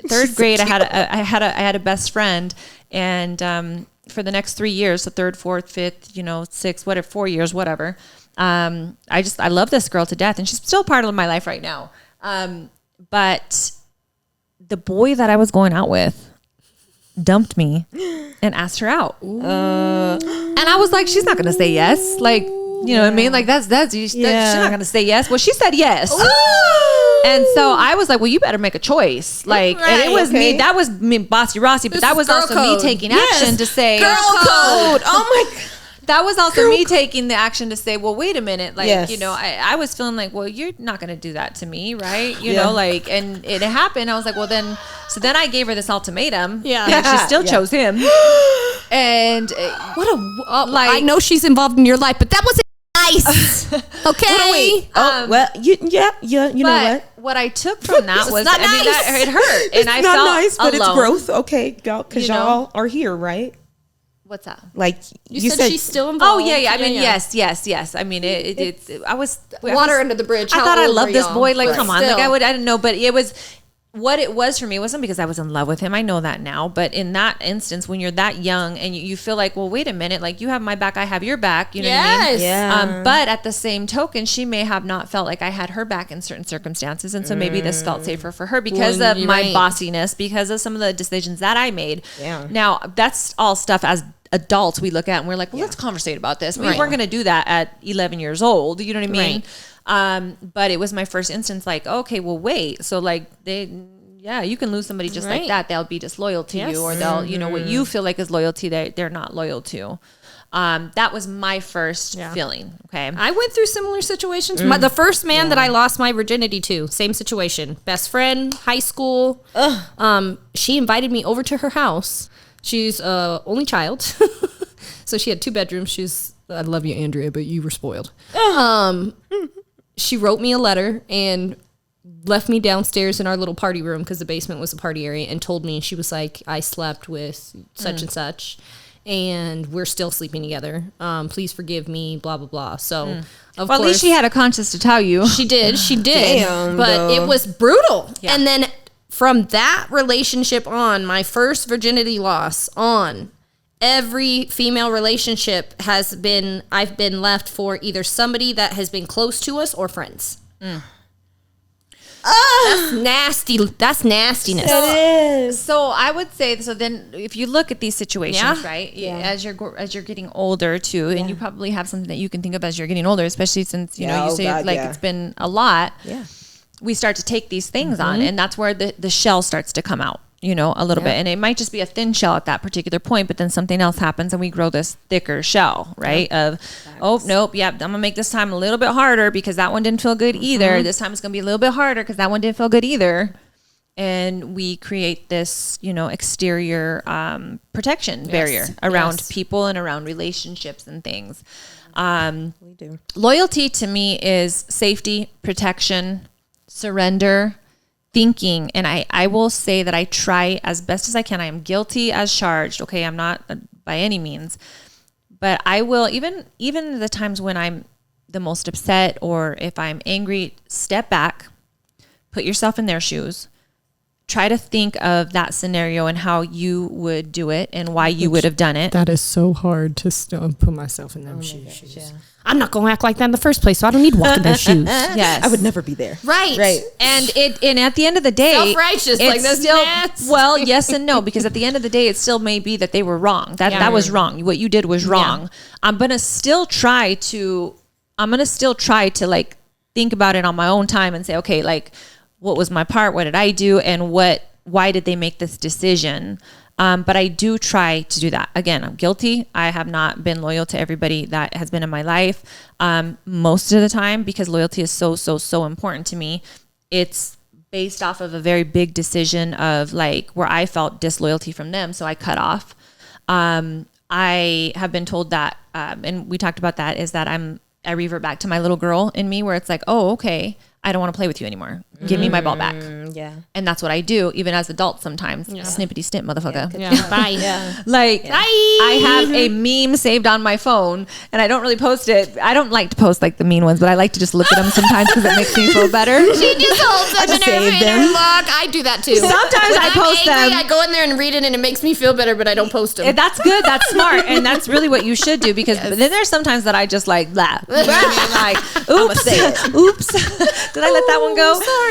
S2: third grade, I had a best friend, and for the next 3 years, so third, fourth, fifth, sixth, whatever, 4 years, whatever. I love this girl to death, and she's still part of my life right now. But the boy that I was going out with dumped me and asked her out. And I was like, she's not going to say yes. Like, you know what I mean? Like she's not going to say yes. Well, she said yes. And so I was like, well, you better make a choice. Like, and it was me. That was me, Bossy Rossi, but that was also me taking action to say,
S1: girl code. Oh my God.
S2: That was also me taking the action to say, well, wait a minute. Like, I was feeling like, well, you're not going to do that to me. Right. You know, like, and it happened. I was like, well, then I gave her this ultimatum. Yeah. And she still chose him. And
S3: I know she's involved in your life, but that wasn't nice. Okay.
S1: You know what?
S2: What I took from that was,
S3: not nice.
S2: It hurt.
S1: It's
S2: and I
S1: not
S2: felt
S1: nice, but
S2: alone.
S1: it's growth. Okay. Because y'all are here, right?
S2: What's that?
S1: Like
S3: you said she's still involved.
S2: Oh yeah. I mean, yes. I mean, I was
S3: water under the bridge.
S2: I thought I loved this boy. Like, come on. Like, I didn't know, but it was what it was for me. It wasn't because I was in love with him. I know that now. But in that instance, when you're that young and you feel like, well, wait a minute, like, you have my back, I have your back. You know what I mean?
S1: Yeah.
S2: But at the same token, she may have not felt like I had her back in certain circumstances. And so maybe this felt safer for her because of my bossiness, because of some of the decisions that I made. Yeah. Now, that's all stuff as adults we look at and we're like, well, let's conversate about this. We weren't going to do that at 11 years old. You know what I mean? Right. But it was my first instance, like, okay, well, wait. So, like, you can lose somebody just like that. They'll be disloyal to you, or they'll, what you feel like is loyalty, they're not loyal to. That was my first feeling. Okay.
S3: I went through similar situations. The first man that I lost my virginity to, same situation. Best friend, high school. She invited me over to her house. She's only child. So she had 2 bedrooms. I love you, Andrea, but you were spoiled. She wrote me a letter and left me downstairs in our little party room, because the basement was a party area, and told me, she was like, I slept with such and such, and we're still sleeping together. Please forgive me, blah, blah, blah. So, of course,
S2: at least she had a conscience to tell you.
S3: She did. Damn, but it was brutal. Yeah. And then from that relationship on, my first virginity loss on, every female relationship I've been left for either somebody that has been close to us or friends. That's nasty. That's nastiness.
S1: It is.
S2: So I would say, so then if you look at these situations, right, as you're getting older too, and you probably have something that you can think of as you're getting older, especially since, you say it's been a lot. Yeah. We start to take these things on, and that's where the shell starts to come out, a little bit. And it might just be a thin shell at that particular point, but then something else happens and we grow this thicker shell, right? Oh, nope. Yep. I'm going to make this time a little bit harder because that one didn't feel good either. This time it's going to be a little bit harder because that one didn't feel good either. And we create this, exterior protection barrier around people and around relationships and things. We do. Loyalty to me is safety, protection, surrender, thinking. And I will say that I try as best as I can. I am guilty as charged. Okay. I'm not by any means, but I will, even the times when I'm the most upset, or if I'm angry, step back, put yourself in their shoes, try to think of that scenario and how you would do it and why you would have done it.
S3: That is so hard to still put myself in them shoes. Yeah. I'm not going to act like that in the first place, so I don't need to walk in their shoes.
S1: Yes. I would never be there.
S3: Right.
S2: And at the end of the day,
S3: self-righteous, like this still,
S2: well, yes and no, because at the end of the day, it still may be that they were wrong. That was wrong. What you did was wrong. I'm going to still try to like think about it on my own time and say, okay, like, what was my part? What did I do? And why did they make this decision? But I do try to do that. Again, I'm guilty. I have not been loyal to everybody that has been in my life most of the time, because loyalty is so, so, so important to me. It's based off of a very big decision of like where I felt disloyalty from them. So I cut off. I have been told that, and we talked about that, is that I revert back to my little girl in me, where it's like, oh, okay, I don't want to play with you anymore. Give me my ball back.
S1: Yeah.
S2: And that's what I do, even as adults sometimes. Snippety snip, motherfucker.
S3: Yeah. Bye.
S1: Yeah.
S2: Like, I have a meme saved on my phone, and I don't really post it. I don't like to post like the mean ones, but I like to just look at them sometimes because it makes me feel better.
S3: She just holds them in her look. I do that too.
S2: Sometimes
S3: when
S2: I post
S3: I'm angry,
S2: them.
S3: I go in there and read it, and it makes me feel better, but I don't post them.
S2: That's good. That's smart. And that's really what you should do, because then there's sometimes that I just like laugh. You know what I mean? Like, oops, oops. Did I let that one go?
S3: Sorry.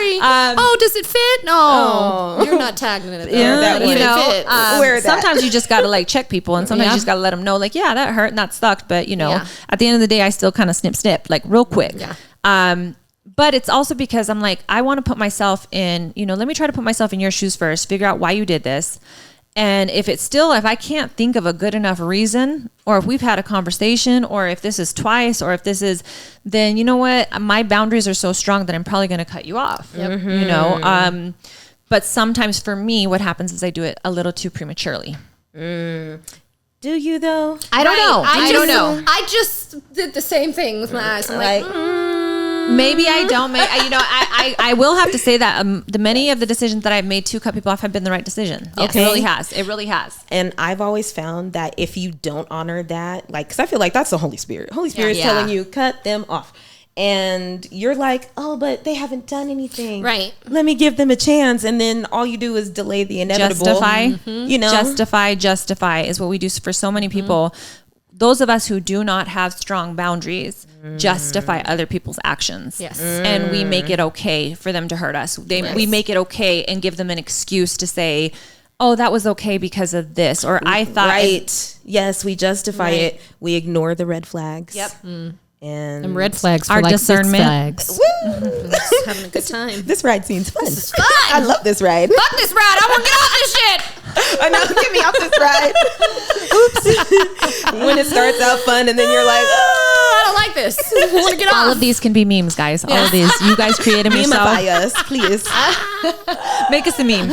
S3: Does it fit? No. You're not tagging it.
S2: Yeah,
S3: you know,
S2: sometimes you just got to like check people, and sometimes you just got to let them know, like, yeah, that hurt and that sucked. But, you know, at the end of the day, I still kind of snip, like real quick.
S3: Yeah.
S2: But it's also because I'm like, I want to put myself in, you know, let me try to put myself in your shoes first, figure out why you did this. And if I can't think of a good enough reason, or if we've had a conversation, or if this is twice, or if this is, then you know what, my boundaries are so strong that I'm probably going to cut you off, you know? But sometimes for me, what happens is I do it a little too prematurely.
S1: Do you though?
S2: I don't know. I don't know.
S3: I just did the same thing with my eyes. I'm like
S2: maybe I don't make, you know, I will have to say that the many of the decisions that I've made to cut people off have been the right decision.
S1: Okay.
S2: It really has. It really has.
S1: And I've always found that if you don't honor that, like, because I feel like that's the Holy Spirit. Holy Spirit is telling you, cut them off. And you're like, oh, but they haven't done anything.
S3: Right.
S1: Let me give them a chance. And then all you do is delay the inevitable.
S2: Justify.
S1: You know?
S2: Justify is what we do for so many people. Those of us who do not have strong boundaries justify other people's actions.
S3: Yes.
S2: And we make it okay for them to hurt us. We make it okay and give them an excuse to say, oh, that was okay because of this. Or I thought.
S1: Right. Yes, we justify it. We ignore the red flags.
S2: Yep.
S1: And
S3: red flags for
S2: our
S3: like
S2: discernment.
S3: Six Flags. Having a good time.
S1: This ride seems fun.
S3: This is fun.
S1: I love this ride.
S3: Fuck this ride. I want to get off this shit.
S1: I know. Get me off this ride. Oops. When it starts out fun and then you're like,
S3: I don't like this. I want to get off.
S2: All of these can be memes, guys. All of these. You guys create them yourself.
S1: memify us, please.
S2: Make us a meme.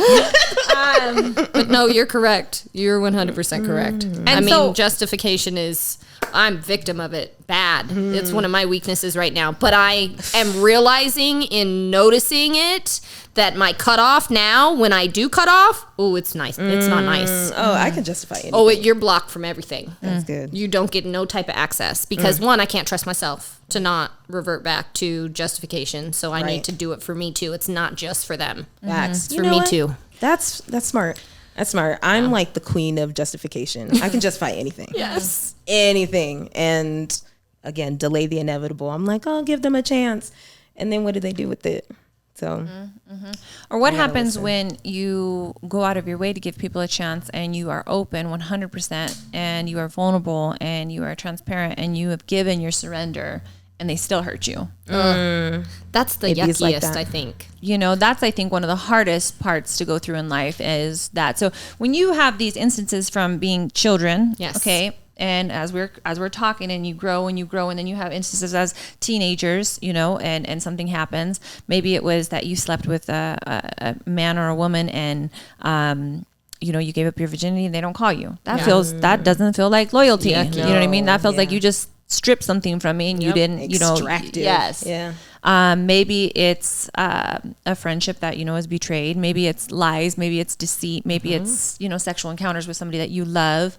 S3: But no, you're correct. You're 100% correct. I mean, justification is, I'm victim of it bad. It's one of my weaknesses right now. But I am realizing in noticing it that my cutoff now, when I do cut off, oh, it's nice. It's not nice.
S1: Oh, I can justify it.
S3: Oh, you're blocked from everything.
S1: That's good.
S3: You don't get no type of access because one, I can't trust myself to not revert back to justification. So I need to do it for me too. It's not just for them.
S1: Facts.
S3: It's for me too.
S1: That's smart. That's smart. I'm like the queen of justification. I can justify anything.
S3: Yes.
S1: Anything. And again, delay the inevitable. I'm like, oh, give them a chance. And then what do they do with it? So,
S2: or what happens when you go out of your way to give people a chance and you are open 100% and you are vulnerable and you are transparent and you have given your surrender and they still hurt you?
S3: That's the yuckiest, like that. I think.
S2: You know, that's, I think, one of the hardest parts to go through in life is that. So when you have these instances from being children, okay, and as we're talking and you grow and then you have instances as teenagers, you know, and something happens. Maybe it was that you slept with a man or a woman and, you know, you gave up your virginity and they don't call you. That doesn't feel like loyalty. You know what I mean? That feels like you just stripped something from me and you didn't, you know.
S1: Extracted.
S2: Yes.
S1: Yeah.
S2: Maybe it's a friendship that, you know, is betrayed. Maybe it's lies. Maybe it's deceit. Maybe it's, you know, sexual encounters with somebody that you love.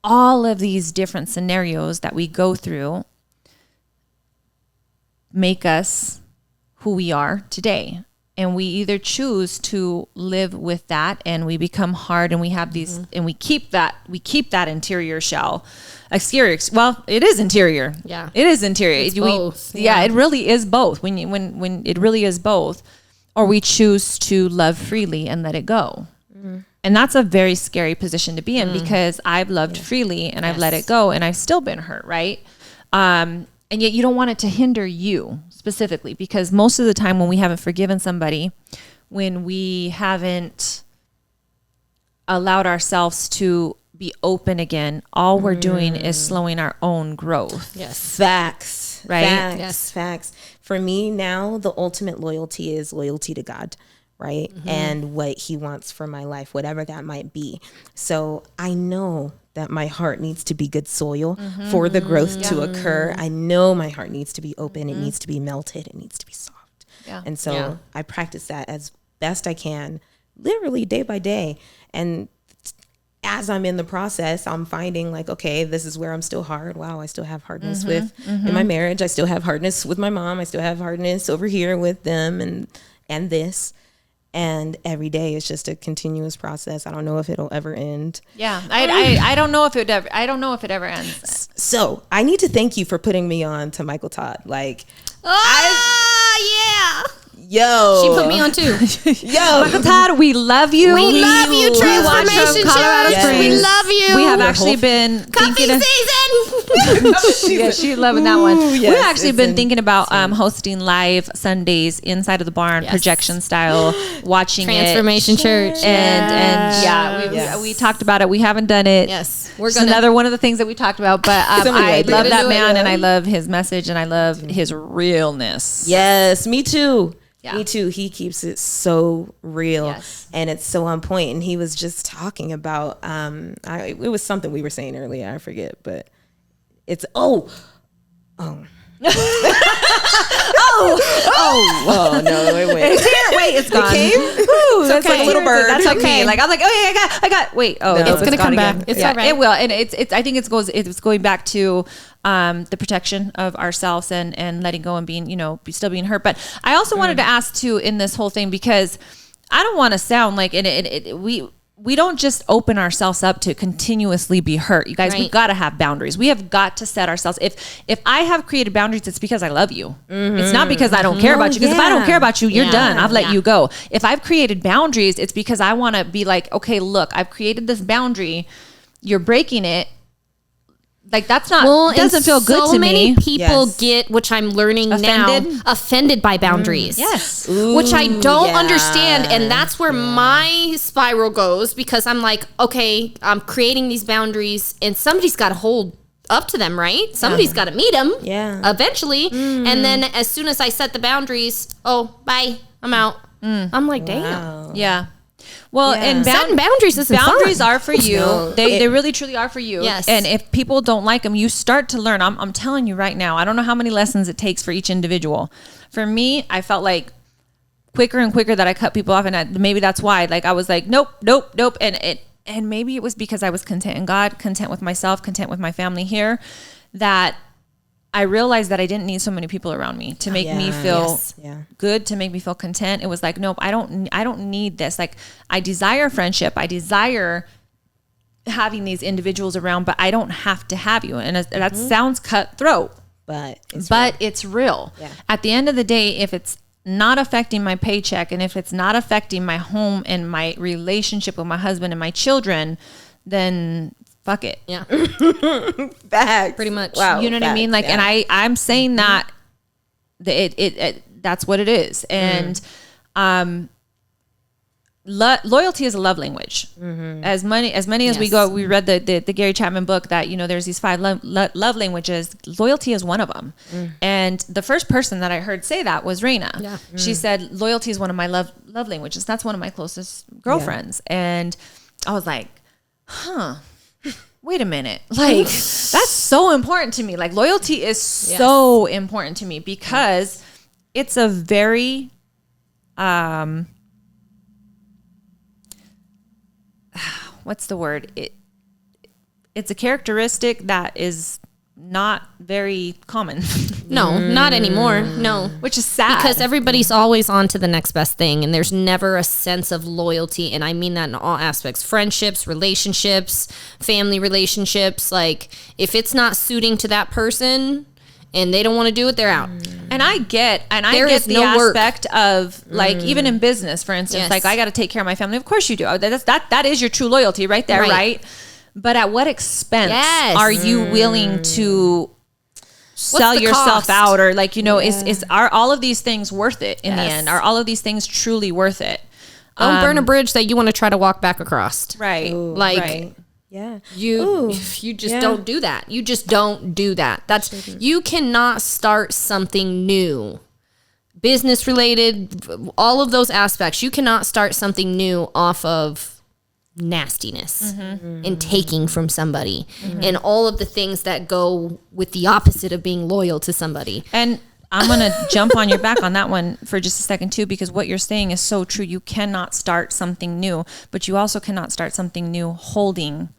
S2: All of these different scenarios that we go through make us who we are today. And we either choose to live with that and we become hard and we have these and we keep that interior shell. Exterior, well, it is interior.
S3: Yeah.
S2: It is interior.
S3: It's both.
S2: Yeah, it really is both. When it really is both. Or we choose to love freely and let it go. And that's a very scary position to be in because I've loved freely and I've let it go and I've still been hurt, right? And yet you don't want it to hinder you. specifically, because most of the time when we haven't forgiven somebody, when we haven't allowed ourselves to be open again, all we're doing is slowing our own growth.
S3: Yes.
S1: Facts.
S2: Right?
S1: Facts.
S3: Yes.
S1: Facts. For me now, the ultimate loyalty is loyalty to God, right? And what he wants for my life, whatever that might be. So I know that my heart needs to be good soil for the growth to occur. I know my heart needs to be open. It needs to be melted. It needs to be soft.
S2: Yeah.
S1: And so I practice that as best I can, literally day by day. And as I'm in the process, I'm finding like, okay, this is where I'm still hard. Wow, I still have hardness with in my marriage. I still have hardness with my mom. I still have hardness over here with them and this. And every day is just a continuous process. I don't know if it'll ever end.
S2: Yeah. I don't know if it ever, I don't know if it ever ends.
S1: So I need to thank you for putting me on to Michael Todd. Like,
S3: yeah.
S1: yo,
S3: She put me on too.
S1: yo,
S2: Michael Todd, we love you.
S3: We love you,
S2: We watch from
S3: Transformation
S2: Colorado
S3: Church.
S2: Springs.
S3: We love you.
S2: We have actually been
S3: Coffee
S2: thinking of,
S3: season.
S2: yeah, she's loving that one.
S1: Ooh, yes,
S2: We've actually
S1: it's
S2: been thinking about hosting live Sundays inside of the barn,
S3: Yes.
S2: projection style, watching
S3: Transformation Church.
S2: it. And yeah,
S1: Yes.
S2: we talked about it. We haven't done it.
S3: Yes.
S2: We're gonna, another one of the things that we talked about, but I
S1: We're
S2: love
S3: gonna
S2: that
S3: do it,
S2: man,
S1: yeah.
S2: and I love his message, and I love his realness.
S1: yes, me too.
S2: Yeah.
S1: Me too. He keeps it so real,
S2: Yes.
S1: and it's so on point. And he was just talking about it was something we were saying earlier. I forget, but it's oh no, it went.
S2: Wait, it's gone.
S1: That's like a little bird.
S2: That's
S3: okay.
S2: okay. Like I'm like, oh yeah, I got. Wait, oh,
S1: No,
S2: no,
S1: it's
S3: gonna
S2: gone
S3: come
S2: again.
S3: back. It's
S2: Yeah,
S3: all right.
S2: It will, and it's. I think it's going back to the protection of ourselves and letting go and being, still being hurt. But I also wanted to ask too in this whole thing, because I don't want to sound like we don't just open ourselves up to continuously be hurt. You guys,
S3: Right.
S2: we've got to have boundaries. We have got to set ourselves. If I have created boundaries, it's because I love you. It's not because I don't care about you. Because if I don't care about you, you're
S3: Yeah.
S2: done. I've let
S3: Yeah.
S2: you go. If I've created boundaries, it's because I want to be like, okay, look, I've created this boundary. You're breaking it. Like that's not, doesn't feel good
S3: so
S2: to
S3: many
S2: me.
S3: people
S1: Yes.
S3: get, which I'm learning
S2: Offended?
S3: now, offended by boundaries.
S2: Yes.
S3: Which I don't
S1: yeah.
S3: understand. And that's where my spiral goes, because I'm like, okay, I'm creating these boundaries and somebody's got to hold up to them, right? Somebody's got to meet them
S1: Yeah.
S3: eventually. And then as soon as I set the boundaries, oh, bye, I'm out. I'm like, damn.
S1: Wow.
S2: Yeah. Well,
S1: Yeah.
S2: and
S3: Setting boundaries isn't
S2: boundaries
S3: fun.
S2: are for you.
S1: No,
S2: They really truly are for you.
S3: Yes.
S2: And if people don't like them, you start to learn. I'm telling you right now. I don't know how many lessons it takes for each individual. For me, I felt like quicker and quicker that I cut people off, and maybe that's why. Like I was like, nope, and maybe it was because I was content in God, content with myself, content with my family here, that I realized that I didn't need so many people around me to make me
S1: Yeah.
S2: feel
S1: Yes. Yeah.
S2: good, to make me feel content. It was like, nope, I don't need this. Like I desire friendship. I desire having these individuals around, but I don't have to have you. And that sounds cutthroat,
S1: But
S2: it's real.
S1: Yeah.
S2: At the end of the day, if it's not affecting my paycheck and if it's not affecting my home and my relationship with my husband and my children, then fuck it.
S3: Yeah.
S1: facts.
S3: Pretty much.
S1: Wow.
S2: You know what I mean? Like,
S1: yeah.
S2: and I'm saying that that's what it is. And, loyalty is a love language. As many as we
S3: Yes.
S2: go, we read the Gary Chapman book that, there's these 5 love languages. Loyalty is one of them. And the first person that I heard say that was Raina.
S3: Yeah.
S2: She said, loyalty is one of my love languages. That's one of my closest girlfriends. And I was like, wait a minute. Like that's so important to me. Like loyalty is so important to me because it's a very, what's the word? It's a characteristic that is not very common,
S3: No, not anymore. No.
S2: which is sad.
S3: Because everybody's always on to the next best thing, and there's never a sense of loyalty, and I mean that in all aspects: friendships, relationships, family relationships. Like if it's not suiting to that person and they don't want to do it, they're out.
S2: And I get
S3: There is
S2: the
S3: no work.
S2: aspect of like even in business, for instance,
S3: Yes.
S2: like I got to take care of my family. Of course you do. That is your true loyalty right there,
S3: Right.
S2: right? But at what expense
S3: Yes.
S2: are you willing to sell
S3: the
S2: yourself
S3: cost?
S2: out, or like, are all of these things worth it in the end? Are all of these things truly worth it?
S3: Don't burn a bridge that you want to try to walk back across.
S2: Right.
S3: Like,
S1: Right. Yeah.
S3: you just don't do that. You just don't do that. You cannot start something new. Business related, all of those aspects. You cannot start something new off of nastiness and taking from somebody and all of the things that go with the opposite of being loyal to somebody.
S2: And I'm going to jump on your back on that one for just a second too, because what you're saying is so true. You cannot start something new, but you also cannot start something new holding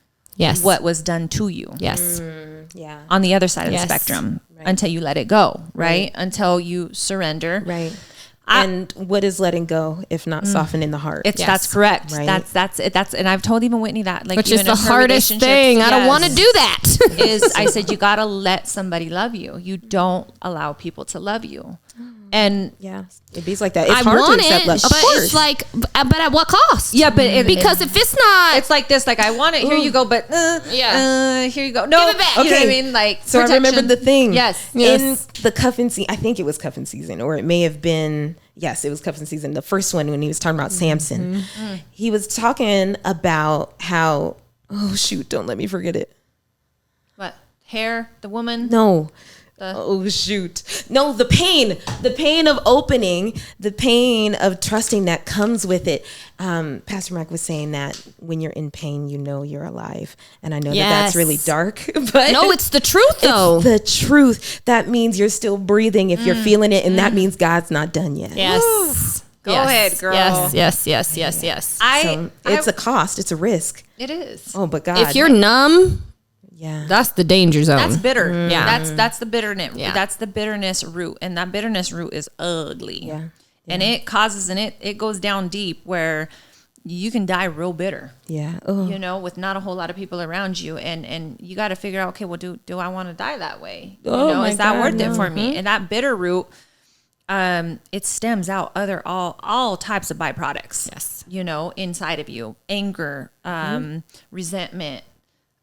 S2: what was done to you.
S3: Yes.
S1: Yeah.
S2: On the other side of the
S3: Yes.
S2: spectrum, until you let it go, right? Until you surrender.
S1: Right. And what is letting go if not softening the heart?
S2: That's correct.
S1: Right.
S2: That's it. And I've told even Whitney that, like,
S3: Which
S2: even
S3: is the
S2: in her
S3: hardest
S2: relationships,
S3: thing. I don't
S2: yes,
S3: want to do that.
S2: is I said, you got to let somebody love you. You don't allow people to love you. And
S1: yeah, it be like that. It's
S3: I
S1: hard
S3: want
S1: to accept
S3: it,
S1: love.
S3: but it's like, but at what cost?
S2: yeah, but
S3: Because if it's not,
S2: it's like this, like, I want it, here you go, but here you go. No,
S3: Give it back.
S2: You know what I
S1: Okay.
S2: mean? Like,
S1: So
S2: protection.
S1: I remember the thing.
S2: Yes.
S1: In the cuffing season, I think it was cuffing season, or it may have been, yes, it was cuffing season. The first one when he was talking about Samson. He was talking about how, oh shoot, don't let me forget it.
S2: What? Hair, the woman?
S1: No. Oh shoot. No, the pain of opening, the pain of trusting that comes with it. Pastor Mark was saying that when you're in pain, you know you're alive. And I know that that's really dark, but
S3: no, it's the truth though.
S1: it's the truth. That means you're still breathing if you're feeling it, and that means God's not done yet.
S3: Yes.
S2: Go ahead, girl.
S3: Yes.
S1: It's a cost. It's a risk.
S2: It is.
S1: Oh, but God.
S3: If you're numb,
S1: yeah.
S3: that's the danger zone.
S2: That's bitter.
S3: Yeah.
S2: That's the bitterness.
S3: Yeah.
S2: That's the bitterness root, and that bitterness root is ugly.
S1: Yeah.
S2: And it causes, and it goes down deep where you can die real bitter.
S1: Yeah. Oh.
S2: You know, with not a whole lot of people around you, and you got to figure out, okay, well, do I want to die that way? You
S1: Oh
S2: know,
S1: my
S2: is that
S1: God,
S2: worth it
S1: no.
S2: for me? And that bitter root, it stems out all types of byproducts.
S3: Yes.
S2: You know, inside of you, anger, resentment,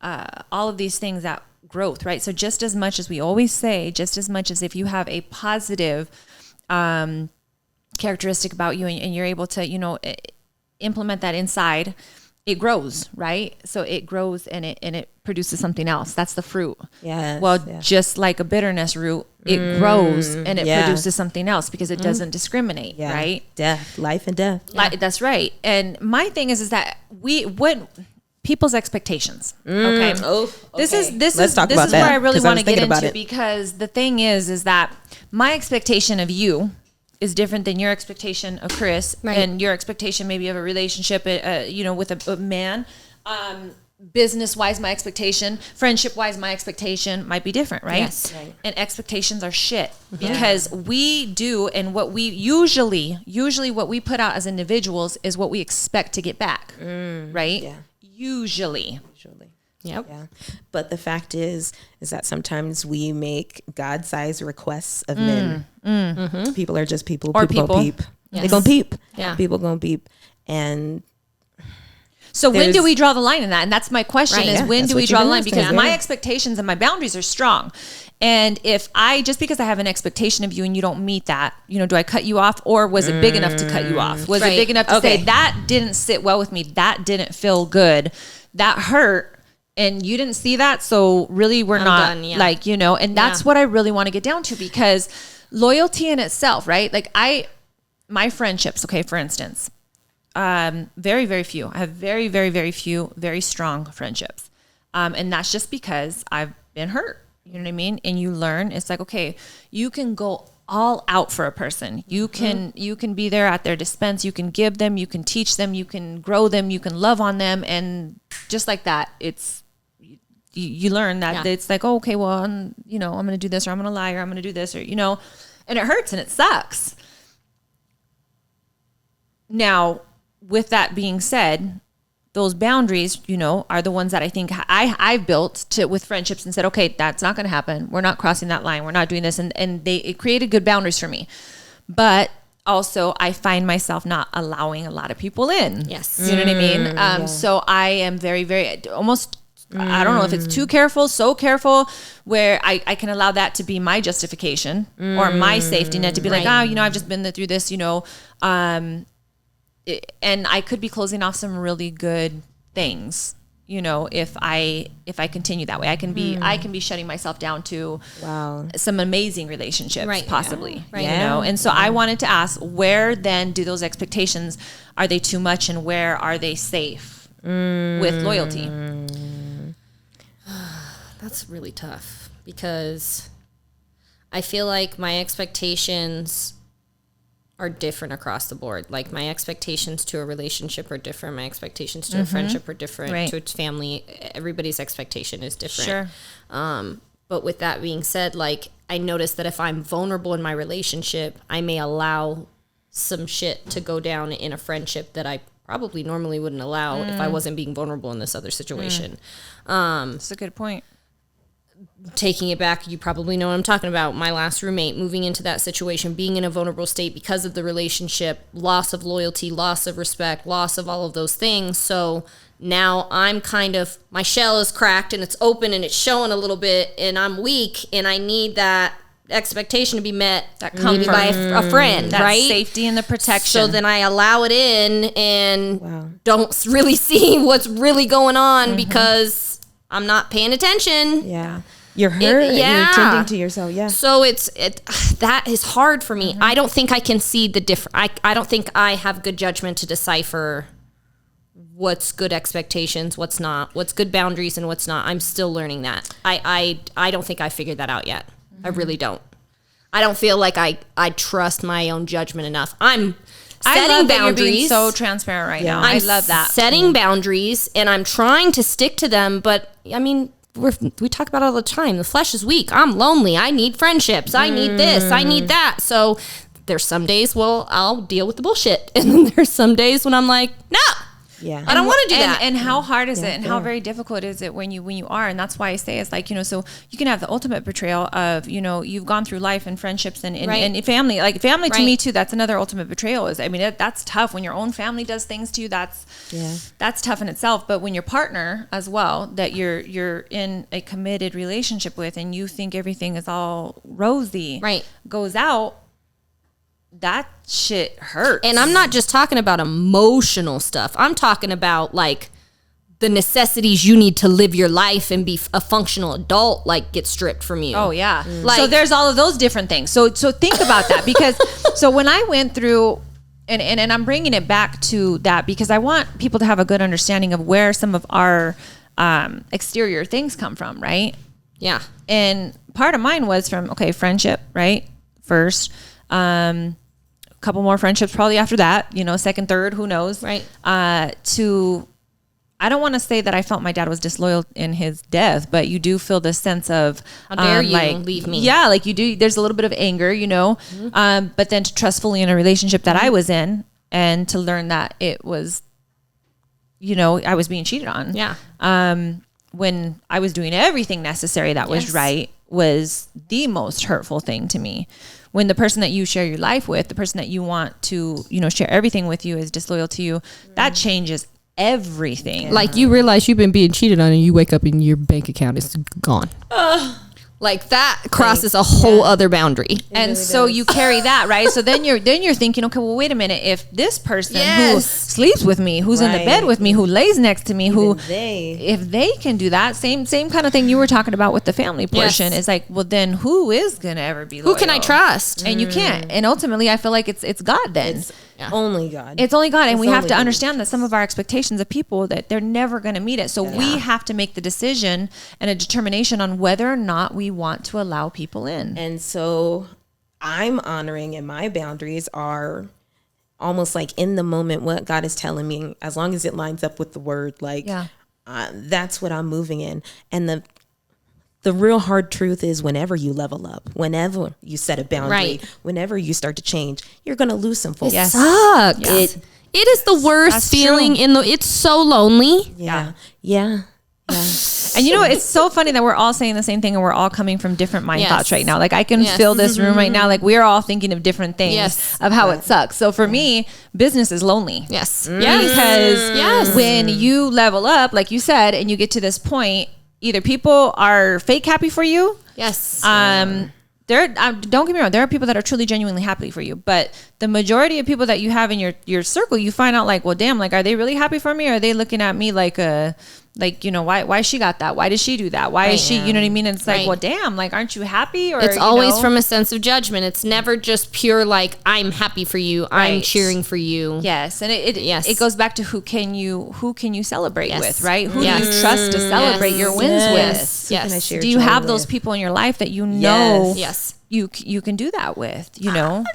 S2: all of these things, that growth, right? So just as much as we always say, just as much as if you have a positive characteristic about you, and you're able to, you know, implement that inside, it grows, right? So it grows and it produces something else. That's the fruit.
S1: Yes,
S2: Well,
S1: yeah.
S2: just like a bitterness root, it grows and it
S1: yeah.
S2: produces something else because it doesn't discriminate,
S1: Yeah.
S2: right?
S1: Death, life and death.
S2: Like, that's right. And my thing is that people's expectations. Okay.
S1: Oh,
S2: This
S1: okay.
S2: is this
S1: Let's
S2: is
S1: talk
S2: this
S1: about
S2: is
S1: that,
S2: where I really
S1: 'cause I
S2: want
S1: was
S2: to get
S1: thinking about
S2: into,
S1: it.
S2: because the thing is that my expectation of you is different than your expectation of Chris,
S3: Right.
S2: and your expectation maybe of a relationship, you know, with a man. Business wise, my expectation, friendship wise, my expectation might be different, right?
S3: Yes.
S1: Right.
S2: And expectations are shit, because we do, and what we usually what we put out as individuals is what we expect to get back, right?
S1: Yeah.
S2: Usually.
S1: Usually.
S3: Yep.
S1: Yeah. But the fact is that sometimes we make God-sized requests of men. People are just people.
S2: Or
S1: people.
S2: people.
S1: Gonna peep.
S3: Yes.
S1: They're gonna peep.
S3: Yeah.
S1: People gonna peep. And
S2: So when do
S1: There's-
S2: we draw the line in that? And that's my question,
S3: Right.
S2: is
S1: Yeah,
S2: when
S1: that's
S2: do we
S1: what
S2: draw
S1: you've
S2: the
S1: been
S2: line?
S1: asking,
S2: Because
S1: yeah.
S2: my expectations and my boundaries are strong. And if just because I have an expectation of you and you don't meet that, you know, do I cut you off, or was it big enough to cut you off? Was it
S3: Right.
S2: big enough to
S1: Okay.
S2: say that didn't sit well with me? That didn't feel good. That hurt. And you didn't see that. So really we're not
S3: done, yeah.
S2: like, you know, and that's
S3: Yeah.
S2: what I really want to get down to, because loyalty in itself, right? Like my friendships, okay, for instance, very, very few. I have very, very, very few, very strong friendships. And that's just because I've been hurt. You know what I mean? And you learn, it's like, okay, you can go all out for a person. You can be there at their dispense. You can give them, you can teach them, you can grow them, you can love on them. And just like that, you learn that
S3: Yeah.
S2: it's like, oh, okay, well, I'm going to do this, or I'm going to lie, or I'm going to do this, or, you know, and it hurts and it sucks. Now, with that being said, those boundaries, you know, are the ones that I think I've built with friendships, and said, okay, that's not going to happen. We're not crossing that line. We're not doing this. And it created good boundaries for me. But also I find myself not allowing a lot of people in.
S3: Yes.
S2: You know what I mean? So I am very, very, almost I don't know if it's too careful, so careful, where I can allow that to be my justification or my safety net to be like, I've just been through this, and I could be closing off some really good things, if I continue that way. I can be shutting myself down to some amazing relationships, possibly, and so I wanted to ask, where then do those expectations, are they too much, and where are they safe with loyalty?
S3: That's really tough, because I feel like my expectations are different across the board. Like, my expectations to a relationship are different. My expectations to a friendship are different. To a family, everybody's expectation is different. Sure. But with that being said, like, I noticed that if I'm vulnerable in my relationship, I may allow some shit to go down in a friendship that I probably normally wouldn't allow if I wasn't being vulnerable in this other situation.
S2: That's a good point.
S3: Taking it back, you probably know what I'm talking about. My last roommate, moving into that situation, being in a vulnerable state because of the relationship, loss of loyalty, loss of respect, loss of all of those things. So now I'm my shell is cracked and it's open and it's showing a little bit, and I'm weak, and I need that expectation to be met,
S2: that comfort
S3: by a friend,
S2: that
S3: right?
S2: Safety and the protection.
S3: So then I allow it in and don't really see what's really going on because I'm not paying attention.
S1: Yeah. You're hurt. You're tending to yourself. Yeah.
S3: So that is hard for me. I don't think I can see the difference. I don't think I have good judgment to decipher what's good expectations, what's not, what's good boundaries, and what's not. I'm still learning that. I don't think I figured that out yet. I really don't. I don't feel like I trust my own judgment enough. I'm setting boundaries.
S2: That you're being so transparent right now. I love that.
S3: Setting boundaries, and I'm trying to stick to them. But I mean, we talk about it all the time. The flesh is weak. I'm lonely. I need friendships. I need this. I need that. So there's some days, I'll deal with the bullshit, and then there's some days when I'm like, no. Yeah, I don't want to do that.
S2: And how hard is it, and how very difficult is it when you are? And that's why I say it's like, so you can have the ultimate betrayal of, you've gone through life and friendships and family. Like, family to me too, that's another ultimate betrayal. Is, I mean, that's tough when your own family does things to you. That's tough in itself. But when your partner as well, that you're in a committed relationship with, and you think everything is all rosy, goes out, that shit hurts.
S3: And I'm not just talking about emotional stuff. I'm talking about like the necessities you need to live your life and be a functional adult, like, get stripped from you.
S2: Oh yeah. Like, so there's all of those different things. So think about that, because so when I went through, and I'm bringing it back to that because I want people to have a good understanding of where some of our exterior things come from, right?
S3: Yeah. And
S2: part of mine was from, friendship, right? First, couple more friendships probably after that, second, third, who knows,
S3: right?
S2: I don't want to say that I felt my dad was disloyal in his death, but you do feel this sense of,
S3: how dare you leave me?
S2: Yeah, like you do. There's a little bit of anger, but then to trust fully in a relationship that I was in, and to learn that it was, I was being cheated on.
S3: Yeah.
S2: When I was doing everything necessary that was right, was the most hurtful thing to me. When the person that you share your life with, the person that you want to, share everything with you, is disloyal to you, that changes everything.
S3: Like, you realize you've been being cheated on, and you wake up and your bank account is gone. Like, that crosses a whole other boundary.
S2: And really so you carry that, right? So then you're thinking, okay, well, wait a minute. If this person who sleeps with me, who's in the bed with me, who lays next to me, if they can do that, same kind of thing you were talking about with the family portion, is like, well, then who is going to ever be loyal?
S3: Who can I trust?
S2: And you can't. And ultimately, I feel like it's God then.
S1: Only God.
S2: It's only God. And we have to understand that some of our expectations of people, that they're never going to meet it. So we have to make the decision and a determination on whether or not we want to allow people in.
S1: And so I'm honoring, and my boundaries are almost like in the moment what God is telling me, as long as it lines up with the word, like that's what I'm moving in. And the real hard truth is, whenever you level up, whenever you set a boundary, whenever you start to change, you're going to lose some folks.
S3: It sucks. Yeah. It is the worst feeling true. It's so lonely.
S1: Yeah.
S2: And it's so funny that we're all saying the same thing and we're all coming from different mind thoughts right now. Like I can
S3: Yes.
S2: feel this room right now. Like we're all thinking of different things
S3: Yes.
S2: of how it sucks. So for me, business is lonely.
S3: Yes.
S2: Because when you level up, like you said, and you get to this point, either people are fake happy for you.
S3: Yes.
S2: There, don't get me wrong. There are people that are truly, genuinely happy for you, but the majority of people that you have in your circle, you find out like, well, damn, like, are they really happy for me? Or are they looking at me like why she got that? Why did she do that? Why is she, you know what I mean? And it's like, well, damn, like, aren't you happy? Or
S3: it's always from a sense of judgment. It's never just pure like, I'm happy for you. I'm cheering for you.
S2: Yes, and it goes back to who can you celebrate with, right? Who do you
S3: Yes.
S2: trust to celebrate your wins with?
S1: Who can I share
S2: Do you
S1: joy
S2: have
S1: with?
S2: those people in your life that you know?
S3: Yes.
S2: You can do that with,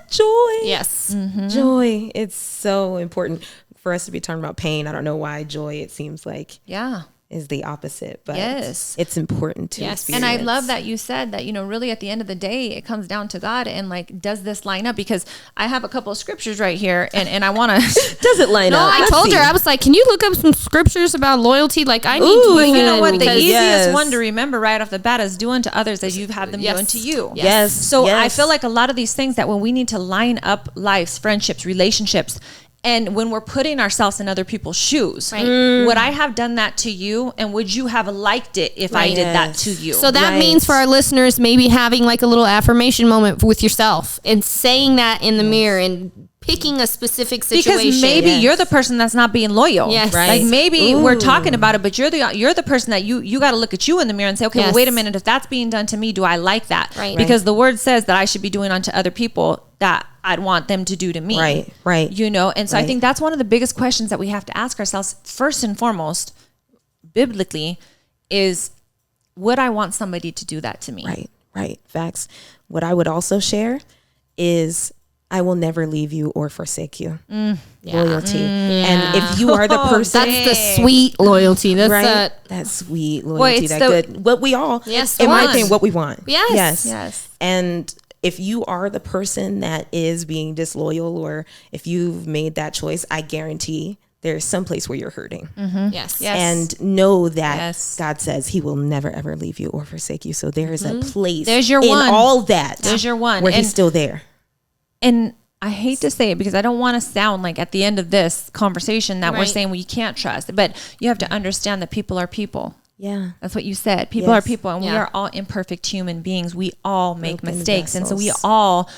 S1: Joy.
S3: Yes.
S1: Joy. It's so important for us to be talking about pain. I don't know why joy, it seems like,
S2: Yeah.
S1: is the opposite, but
S2: Yes.
S1: it's important to
S3: Yes.
S1: experience.
S2: And I love that you said that, really at the end of the day, it comes down to God and like, does this line up? Because I have a couple of scriptures right here and I want to.
S1: Does it line up?
S3: I
S1: Let's
S3: told
S1: see.
S3: her, I was like, can you look up some scriptures about loyalty? Like I need
S1: Ooh,
S3: to.
S2: You know what? The
S1: Because-
S2: easiest
S1: yes.
S2: one to remember right off the bat is do unto others as you've had them
S3: Yes.
S2: do unto you.
S1: Yes.
S2: So I
S1: yes.
S2: feel like a lot of these things that when we need to line up lives, friendships, relationships, and when we're putting ourselves in other people's shoes,
S3: Right.
S2: would I have done that to you? And would you have liked it if I
S3: Right.
S2: did that
S1: Yes.
S2: to you?
S3: So that
S1: Right.
S3: means for our listeners, maybe having like a little affirmation moment with yourself and saying that in the mirror and picking a specific situation.
S2: because maybe
S1: Yes.
S2: you're the person that's not being loyal.
S3: Yes.
S1: Right.
S2: Like maybe we're
S1: Ooh.
S2: talking about it, but you're the person that you got to look at you in the mirror and say, okay, well,
S3: Yes.
S2: wait a minute. If that's being done to me, do I like that?
S3: Right.
S2: Because the word says that I should be doing unto other people that I'd want them to do to me.
S1: Right, right.
S2: And so I
S1: Right.
S2: think that's one of the biggest questions that we have to ask ourselves first and foremost, biblically, is would I want somebody to do that to me?
S1: Right. Facts. What I would also share is I will never leave you or forsake you. Loyalty. And if you are the person,
S3: That's the sweet loyalty. That's
S1: right? That sweet loyalty,
S2: it's
S1: that
S2: the-
S1: good. What we all,
S3: Yes,
S1: in my
S3: want.
S1: opinion, what we want.
S3: Yes.
S2: Yes.
S1: And if you are the person that is being disloyal, or if you've made that choice, I guarantee there's some place where you're hurting.
S3: Yes.
S2: Yes.
S1: And know that
S2: Yes.
S1: God says he will never ever leave you or forsake you. So there is a place
S2: There's your
S1: in
S2: one.
S1: all that.
S2: There's your one.
S1: Where
S2: And-
S1: he's still there.
S2: And I hate to say it because I don't want to sound like at the end of this conversation that we're
S3: Right.
S2: saying, well, you can't trust, but you have to understand that people are people.
S1: Yeah.
S2: That's what you said. People
S1: Yes.
S2: are people, and we
S3: Yeah.
S2: are all imperfect human beings. We all make
S1: Broken
S2: mistakes. And so we
S1: vessels.
S2: all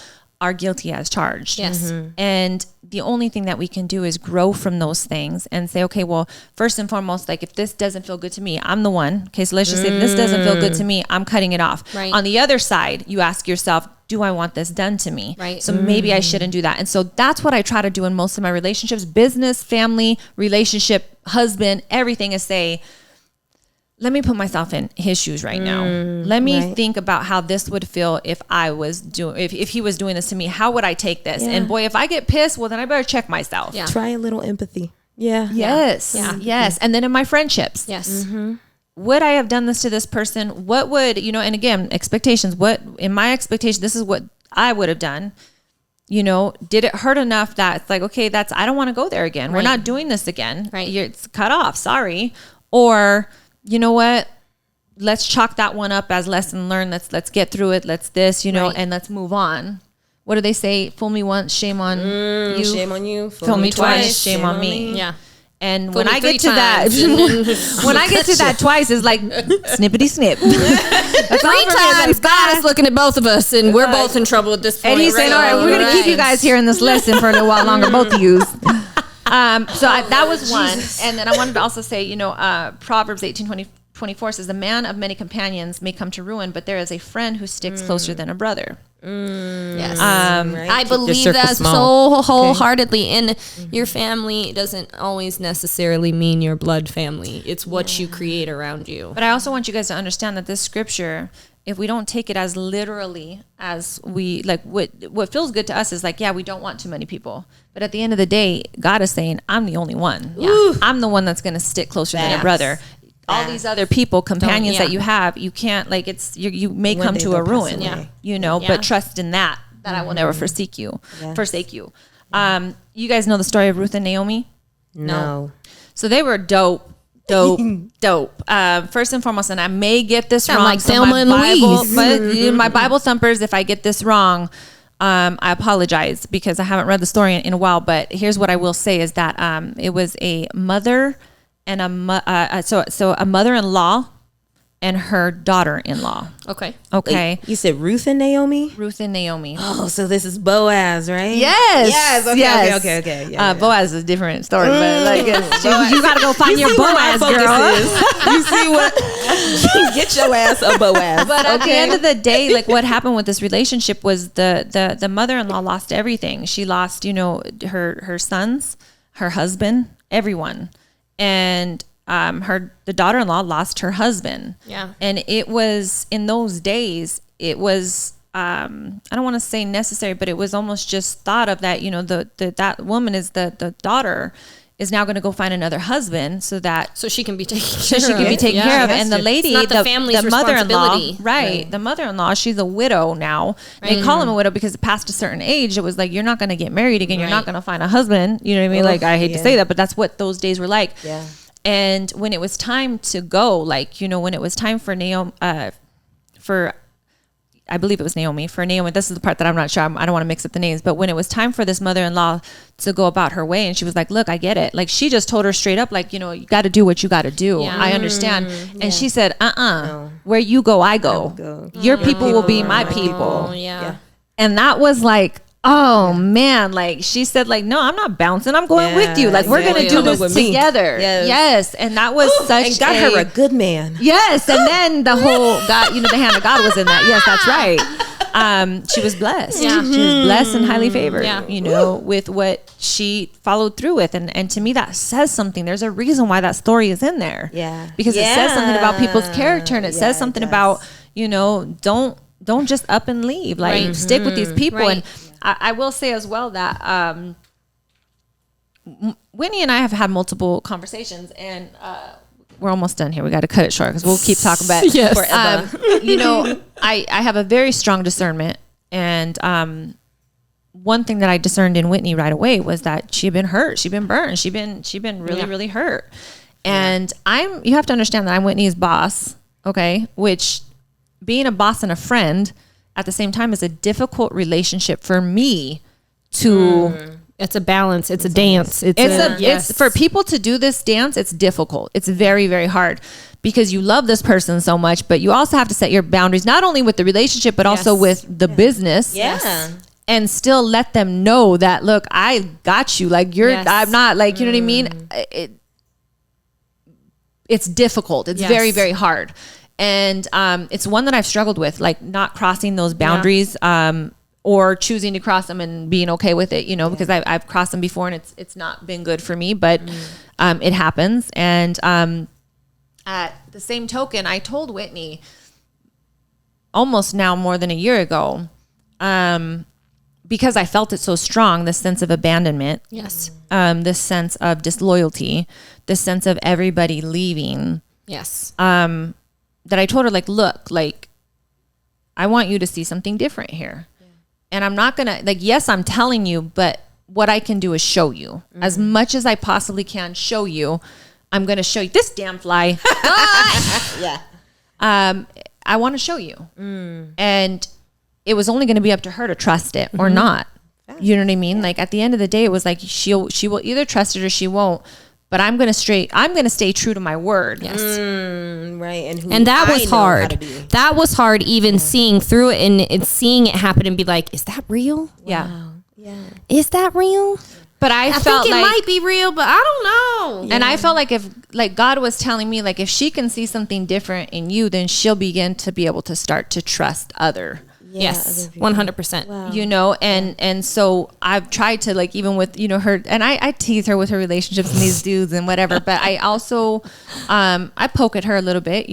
S2: are guilty as charged.
S3: Yes.
S2: And the only thing that we can do is grow from those things and say, okay, well, first and foremost, like if this doesn't feel good to me, I'm the one. Okay, so let's just say this doesn't feel good to me, I'm cutting it off.
S3: Right.
S2: On the other side, you ask yourself, do I want this done to me?
S3: Right.
S2: So maybe I shouldn't do that. And so that's what I try to do in most of my relationships, business, family, relationship, husband, everything is say, let me put myself in his shoes right now. Let me
S1: right.
S2: think about how this would feel if I was doing, if he was doing this to me, how would I take this?
S1: Yeah.
S2: And boy, if I get pissed, well, then I better check myself.
S3: Yeah.
S1: Try a little empathy. Yeah.
S2: Yes.
S3: Yeah.
S2: Yes. And then in my friendships,
S3: Yes.
S2: would I have done this to this person? What would, and again, expectations, in my expectation, this is what I would have done. Did it hurt enough that it's like, okay, I don't want to go there again. We're
S3: Right.
S2: not doing this again.
S3: Right.
S2: It's cut off. Sorry. Or, you know what? Let's chalk that one up as lesson learned. Let's get through it. Let's this,
S3: Right.
S2: and let's move on. What do they say? Fool me once, shame on you.
S1: Shame on you.
S2: Fool me twice, shame on me.
S3: Yeah.
S2: And
S3: Fool
S2: when
S3: me
S2: I
S3: 3
S2: get to that,
S3: times, and then-
S2: when I get to that twice, it's like snippity snip. That's all
S3: 3
S2: for me. It's like,
S3: times, God is looking at both of us, and we're both in trouble at this point.
S2: And he's saying, all right, we're going to keep you guys here in this lesson for a little while longer, both of you. That was one. And then I wanted to also say, Proverbs 18:24 says, a man of many companions may come to ruin, but there is a friend who sticks closer than a brother.
S3: Yes.
S1: Right?
S3: I
S1: Keep your
S3: believe
S1: circle
S3: that
S1: small.
S3: so wholeheartedly. And your family doesn't always necessarily mean your blood family. It's what you create around you.
S2: But I also want you guys to understand that this scripture, if we don't take it as literally as we like, what feels good to us is like, yeah, we don't want too many people. But at the end of the day, God is saying, I'm the only one.
S3: Yeah.
S2: I'm the one that's going to stick closer than a
S1: Facts.
S2: brother. All these other people, companions
S3: yeah.
S2: that you have, you can't you may
S1: One
S2: come
S1: day
S2: to
S1: they'll
S2: a
S1: pass
S2: ruin,
S1: away.
S3: Yeah.
S2: but trust in that I will never forsake you.
S1: Yes.
S2: Forsake you. You guys know the story of Ruth and Naomi?
S1: No.
S2: So they were dope Dope. First and foremost, and I may get this
S3: Sound
S2: wrong.
S3: like Thelma and Louise.
S2: But my Bible thumpers, if I get this wrong, I apologize because I haven't read the story in a while. But here's what I will say is that it was a mother and a mother-in-law and her daughter-in-law.
S3: Okay.
S2: Okay.
S1: Wait, you said Ruth and Naomi?
S2: Ruth and Naomi.
S1: Oh, so this is Boaz, right?
S2: Yes.
S1: Yes. Okay.
S2: Yes.
S1: Okay. Yeah,
S2: Boaz is a different story, but like you got to go find your
S1: see where my
S2: Boaz,
S1: focus
S2: girl.
S1: is. You see what? Get your ass a Boaz.
S2: But at the end of the day, like what happened with this relationship was the mother-in-law lost everything. She lost, her sons, her husband, everyone, and the daughter-in-law lost her husband.
S3: Yeah.
S2: And it was in those days, it was I don't want to say necessary, but it was almost just thought of that, that woman is the daughter is now going to go find another husband so she can be taken care of. And the lady,
S3: it's not the family's
S2: the mother-in-law,
S3: responsibility.
S2: right? The mother-in-law, she's a widow now. They call him a widow because past a certain age, it was like, you're not going to get married again. You're not going to find a husband. You know what I mean? Like, I hate to say that, but that's what those days were like.
S1: Yeah.
S2: And when it was time to go, like, when it was time for Naomi, I believe it was Naomi. For Naomi, this is the part that I'm not sure. I don't want to mix up the names. But when it was time for this mother-in-law to go about her way, and she was like, look, I get it. Like, she just told her straight up, like, you got to do what you got to do.
S3: Yeah.
S2: I understand. And she said, no. Where you go, I go. Your people will be my people.
S3: Oh, yeah.
S2: And that was like, oh man, like she said, like, no, I'm not bouncing. I'm going with you. Like, we're going to do this together.
S1: Yes.
S2: And that was such
S1: and got her a good man.
S2: Yes. And then the whole God, the hand of God was in that. Yes, that's right. She was blessed.
S3: Yeah.
S2: She was blessed and highly favored,
S3: Yeah.
S2: with what she followed through with. And to me, that says something. There's a reason why that story is in there.
S1: Yeah.
S2: Because it says something about people's character, and it says something about, don't just up and leave. Like, stick with these people.
S3: Right.
S2: And I will say as well that Whitney and I have had multiple conversations, and we're almost done here. We got to cut it short because we'll keep talking about it forever. I have a very strong discernment, and one thing that I discerned in Whitney right away was that she'd been hurt, she'd been burned, she'd been really, really hurt. And you have to understand that I'm Whitney's boss, okay? Which, being a boss and a friend at the same time, is a difficult relationship for me to.
S3: It's a balance. It's a dance.
S2: It's for people to do this dance. It's difficult. It's very, very hard because you love this person so much, but you also have to set your boundaries, not only with the relationship, but also with the business.
S1: Yeah.
S2: And still let them know that, look, I got you. Like, I'm not, like, you know what I mean? It's difficult. It's very, very hard. And it's one that I've struggled with, like not crossing those boundaries, or choosing to cross them and being okay with it, because I've crossed them before and it's not been good for me, but it happens. And at the same token, I told Whitney almost now more than a year ago, because I felt it so strong, this sense of abandonment,
S3: Yes.
S2: This sense of disloyalty, this sense of everybody leaving.
S3: Yes.
S2: That I told her, like, look, like, I want you to see something different here. Yeah. And I'm not going to, like, yes, I'm telling you, but what I can do is show you. As much as I possibly can show you, I'm going to show you. This damn fly.
S1: Yeah.
S2: I want to show you. And it was only going to be up to her to trust it or not. You know what I mean? Like, at the end of the day, it was like, she will either trust it or she won't. But I'm going to stay true to my word.
S3: Yes.
S1: Right.
S3: And that was hard. That was hard, even seeing through it and seeing it happen and be like, is that real?
S2: Yeah.
S1: Wow. Yeah.
S3: Is that real?
S2: But I felt
S3: think it
S2: like,
S3: might be real, but I don't know.
S2: and I felt like if, like, God was telling me, like, if she can see something different in you, then she'll begin to be able to start to trust other.
S3: Yes, 100%.
S1: Wow.
S2: And so I've tried to, like, even with, her, and I tease her with her relationships and these dudes and whatever, but I also, I poke at her a little bit,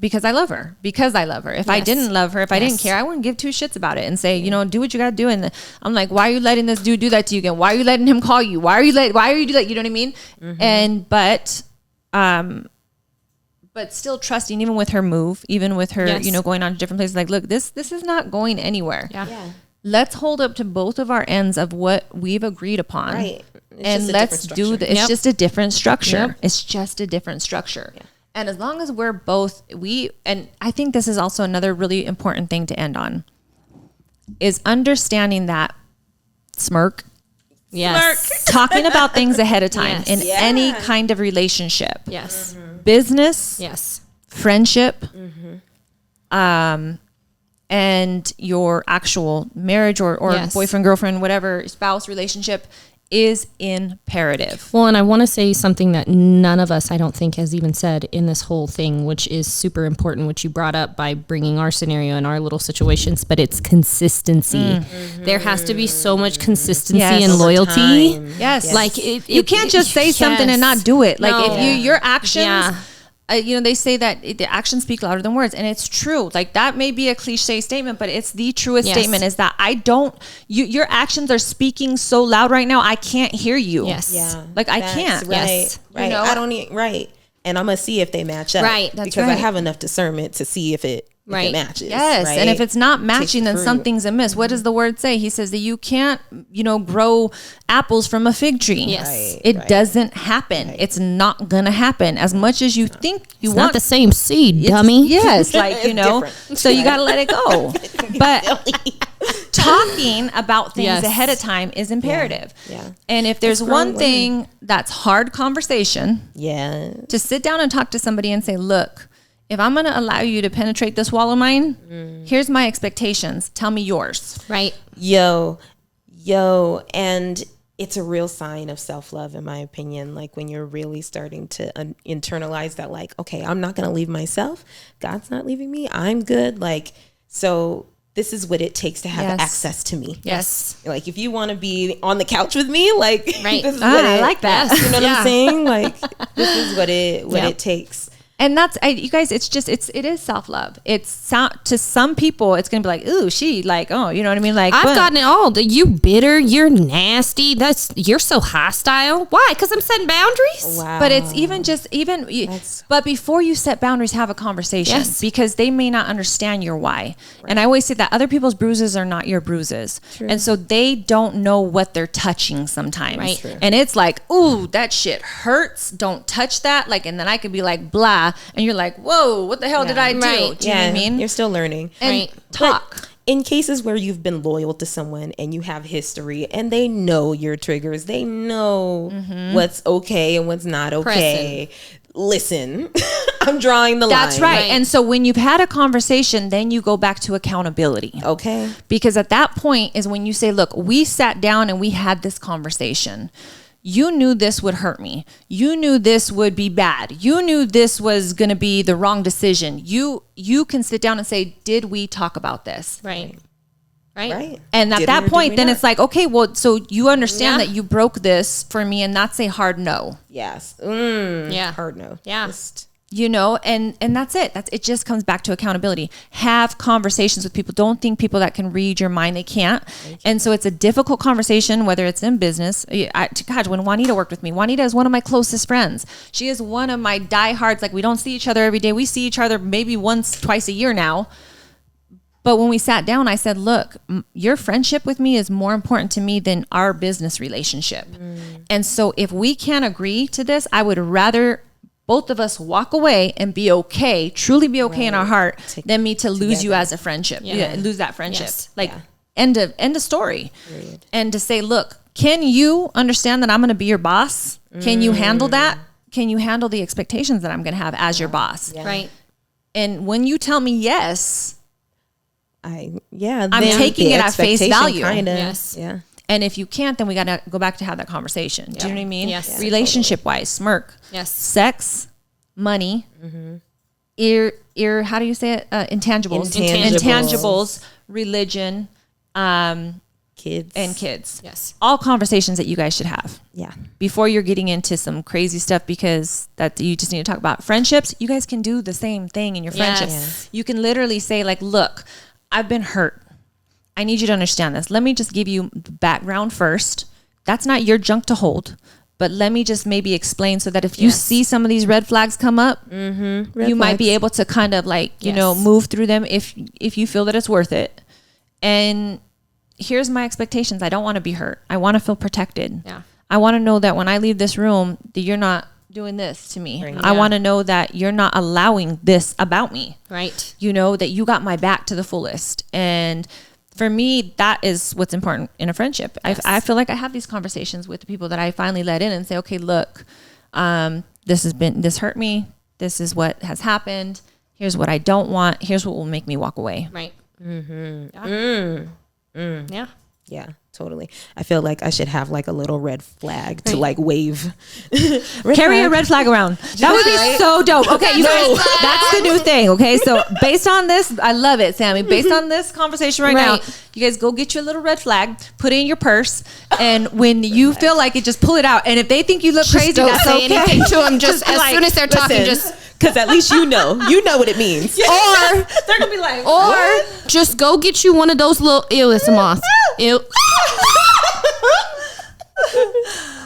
S2: because I love her, If I didn't love her, if I didn't care, I wouldn't give two shits about it and say, do what you got to do. And I'm like, why are you letting this dude do that to you again? Why are you letting him call you? Why are you do that? You know what I mean? And, but still trusting, even with her move, even with her, going on to different places, like, look, this is not going anywhere.
S3: Yeah.
S2: Let's hold up to both of our ends of what we've agreed upon.
S1: Right.
S2: and let's do the, it's just a different structure.
S3: Yep.
S2: It's just a different structure. Yeah. And as long as we're both, and I think this is also another really important thing to end on, is understanding that smirk.
S3: Yes.
S2: Talking about things ahead of time
S3: Yes.
S2: in any kind of relationship.
S3: Yes.
S2: Business.
S3: Yes.
S2: Friendship. And your actual marriage or
S3: Yes.
S2: boyfriend, girlfriend, whatever, spouse relationship is imperative.
S3: Well, and I want to say something that none of us, I don't think, has even said in this whole thing, which is super important, which you brought up by bringing our scenario and our little situations, but it's consistency. There has to be so much consistency
S2: Yes.
S3: and
S2: Over
S3: loyalty.
S1: time.
S2: Yes.
S3: Like
S2: You can't just say something and not do it. Like if your actions,
S3: Yeah.
S2: They say that the actions speak louder than words, and it's true. Like that may be a cliche statement, but it's the truest statement. Is that your actions are speaking so loud right now. I can't hear you.
S3: Yes.
S1: Yeah.
S2: Like I can't.
S1: Right.
S3: Yes.
S1: Right.
S2: You know?
S1: I don't right. And I'm gonna see if they match up.
S3: Right, that's
S1: because I
S2: right.
S1: have enough discernment to see if it matches.
S2: Yes.
S1: Right?
S2: And if it's not matching, then
S1: fruit.
S2: something's amiss. What does the word say? He says that you can't, grow apples from a fig tree.
S3: Yes.
S1: Right.
S2: It doesn't happen. It's not gonna happen. As much as you think you
S3: It's
S2: want
S3: not the same seed,
S2: It's-
S3: dummy.
S2: Yes, like,
S1: It's different.
S2: so you got to let it go. But talking about things
S3: Yes.
S2: ahead of time is imperative.
S1: Yeah.
S2: And if there's
S1: grown
S2: one
S1: women.
S2: thing that's hard conversation,
S1: Yeah.
S2: to sit down and talk to somebody and say, look, if I'm going to allow you to penetrate this wall of mine, here's my expectations. Tell me yours.
S3: Right.
S1: Yo, and it's a real sign of self-love, in my opinion. Like when you're really starting to internalize that, like, okay, I'm not going to leave myself. God's not leaving me. I'm good. Like, so this is what it takes to have
S2: Yes.
S1: access to me.
S2: Yes.
S1: Like if you want to be on the couch with me, like,
S3: Right.
S1: this is
S2: Ah,
S1: what
S2: I
S1: it,
S2: like that.
S3: Yes.
S1: You know what
S3: Yeah.
S1: I'm saying? Like this is what it takes.
S2: And that's, you guys, it is self-love. To some people, it's going to be like, ooh, she like, oh, you know what I mean? Like,
S3: I've
S2: but-
S3: gotten it all. You bitter, you're nasty. You're so hostile. Why? Because I'm setting boundaries.
S1: Wow.
S2: But it's but before you set boundaries, have a conversation
S3: Yes.
S2: because they may not understand your why. And I always say that other people's bruises are not your bruises. And so they don't know what they're touching sometimes.
S3: Right. True.
S2: And it's like, ooh, that shit hurts. Don't touch that. Like, and then I could be like, blah. And you're like, whoa, what the hell did I do?
S3: Right.
S2: Do you know what I mean?
S1: You're still learning.
S2: And
S3: Right.
S2: talk.
S1: In cases where you've been loyal to someone and you have history and they know your triggers, they know what's okay and what's not okay. Listen, I'm drawing the line.
S2: That's right. And so when you've had a conversation, then you go back to accountability.
S1: Okay.
S2: Because at that point is when you say, look, we sat down and we had this conversation. You knew this would hurt me. You knew this would be bad. You knew this was going to be the wrong decision. You can sit down and say, did we talk about this?
S3: Right.
S1: Right.
S2: And at
S1: Did we or
S2: that
S1: did
S2: point,
S1: we
S2: then
S1: not?
S2: it's like, okay, well, so you understand
S3: Yeah.
S2: that you broke this for me, and that's a hard no.
S1: Yes.
S3: Yeah.
S1: Hard no.
S3: Yeah.
S1: Just-
S2: And that's it. It just comes back to accountability. Have conversations with people. Don't think people that can read your mind, they can't. And so it's a difficult conversation, whether it's in business. God, when Juanita worked with me, Juanita is one of my closest friends. She is one of my diehards. Like we don't see each other every day. We see each other maybe once, twice a year now. But when we sat down, I said, look, your friendship with me is more important to me than our business relationship. And so if we can't agree to this, I would rather both of us walk away and be okay, truly be okay in our heart, than me to lose you as a friendship, lose that friendship.
S3: Yes.
S2: Like end of story. And to say, look, can you understand that I'm going to be your boss? Can you handle that? Can you handle the expectations that I'm going to have as your boss?
S3: Right.
S2: And when you tell me yes,
S1: I'm
S2: I'm
S1: then
S2: taking
S1: the
S2: it at face
S1: expectation
S2: value.
S1: Kinda,
S3: Yes.
S1: Yeah.
S2: and if you can't, then we got to go back to have that conversation. Do you know what I mean?
S3: Yes. Yeah,
S2: Relationship wise, smirk.
S3: Yes.
S2: Sex, money, how do you say it? Intangibles.
S1: Intangibles.
S2: Religion,
S1: Kids.
S2: and kids.
S3: Yes.
S2: All conversations that you guys should have
S1: Yeah.
S2: before you're getting into some crazy stuff, because that you just need to talk about friendships. You guys can do the same thing in your friendships.
S3: Yes.
S2: You can literally say like, look, I've been hurt. I need you to understand this. Let me just give you the background first. That's not your junk to hold, but let me just maybe explain so that if you see some of these red flags come up, you might be able to kind of like, you know, move through them if you feel that it's worth it. And here's my expectations. I don't want to be hurt. I want to feel protected.
S3: Yeah.
S2: I want to know that when I leave this room, that you're not doing this to me.
S1: Right.
S2: I want to know that you're not allowing this about me.
S3: Right.
S2: You know, that you got my back to the fullest. And for me, that is what's important in a friendship. Yes. I feel like I have these conversations with the people that I finally let in and say, okay, look, this hurt me. This is what has happened. Here's what I don't want. Here's what will make me walk away.
S3: Right.
S1: Yeah. Yeah, totally. I feel like I should have like a little red flag to like wave.
S2: Carry a red flag around. That would be so dope. Okay, you guys, that's the new thing. Okay, so based on this, I love it, Sammy. Based on this conversation right now, you guys go get your little red flag, put it in your purse, and when you feel like it, just pull it out. And if they think you look crazy,
S3: don't
S2: that's
S3: say
S2: okay.
S3: anything to them. Just as
S1: like,
S3: soon as they're talking, just.
S1: Because at least you know what it means.
S3: Or
S2: they're gonna be like,
S3: or just go get you one of those little it's a moth.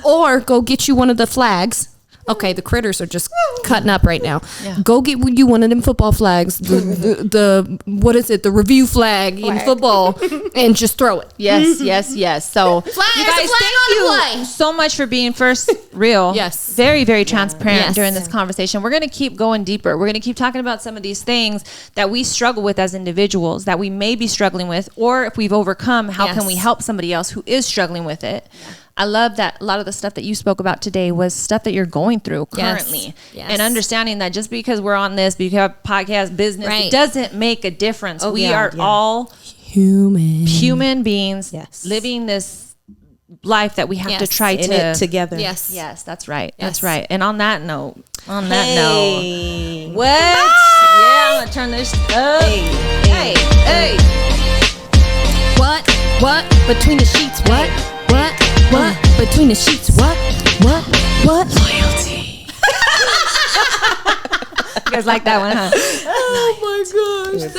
S3: Or go get you one of the flags. Okay, the critters are just cutting up right now. Yeah. Go get you one of them football flags. The what is it? The review flag in football, and just throw it.
S2: Yes. So
S3: Flag,
S2: you guys, thank you so much for being first real.
S3: Yes.
S2: Very, very transparent
S3: Yes.
S2: during this conversation. We're going to keep going deeper. We're going to keep talking about some of these things that we struggle with as individuals, that we may be struggling with, or if we've overcome, how can we help somebody else who is struggling with it? I love that a lot of the stuff that you spoke about today was stuff that you're going through currently.
S3: Yes.
S2: And understanding that just because we're on this, because we have podcast business, it doesn't make a difference. We are all human beings living this life that we have to try
S1: in
S2: to
S1: it together.
S2: Yes, that's right.
S3: Yes.
S2: That's right. And on that note, what? Yeah, I'm gonna turn this up. Hey.
S3: What? Between the sheets, what? Between the sheets, what?
S2: Loyalty. You guys like that one, huh?
S3: Oh my gosh.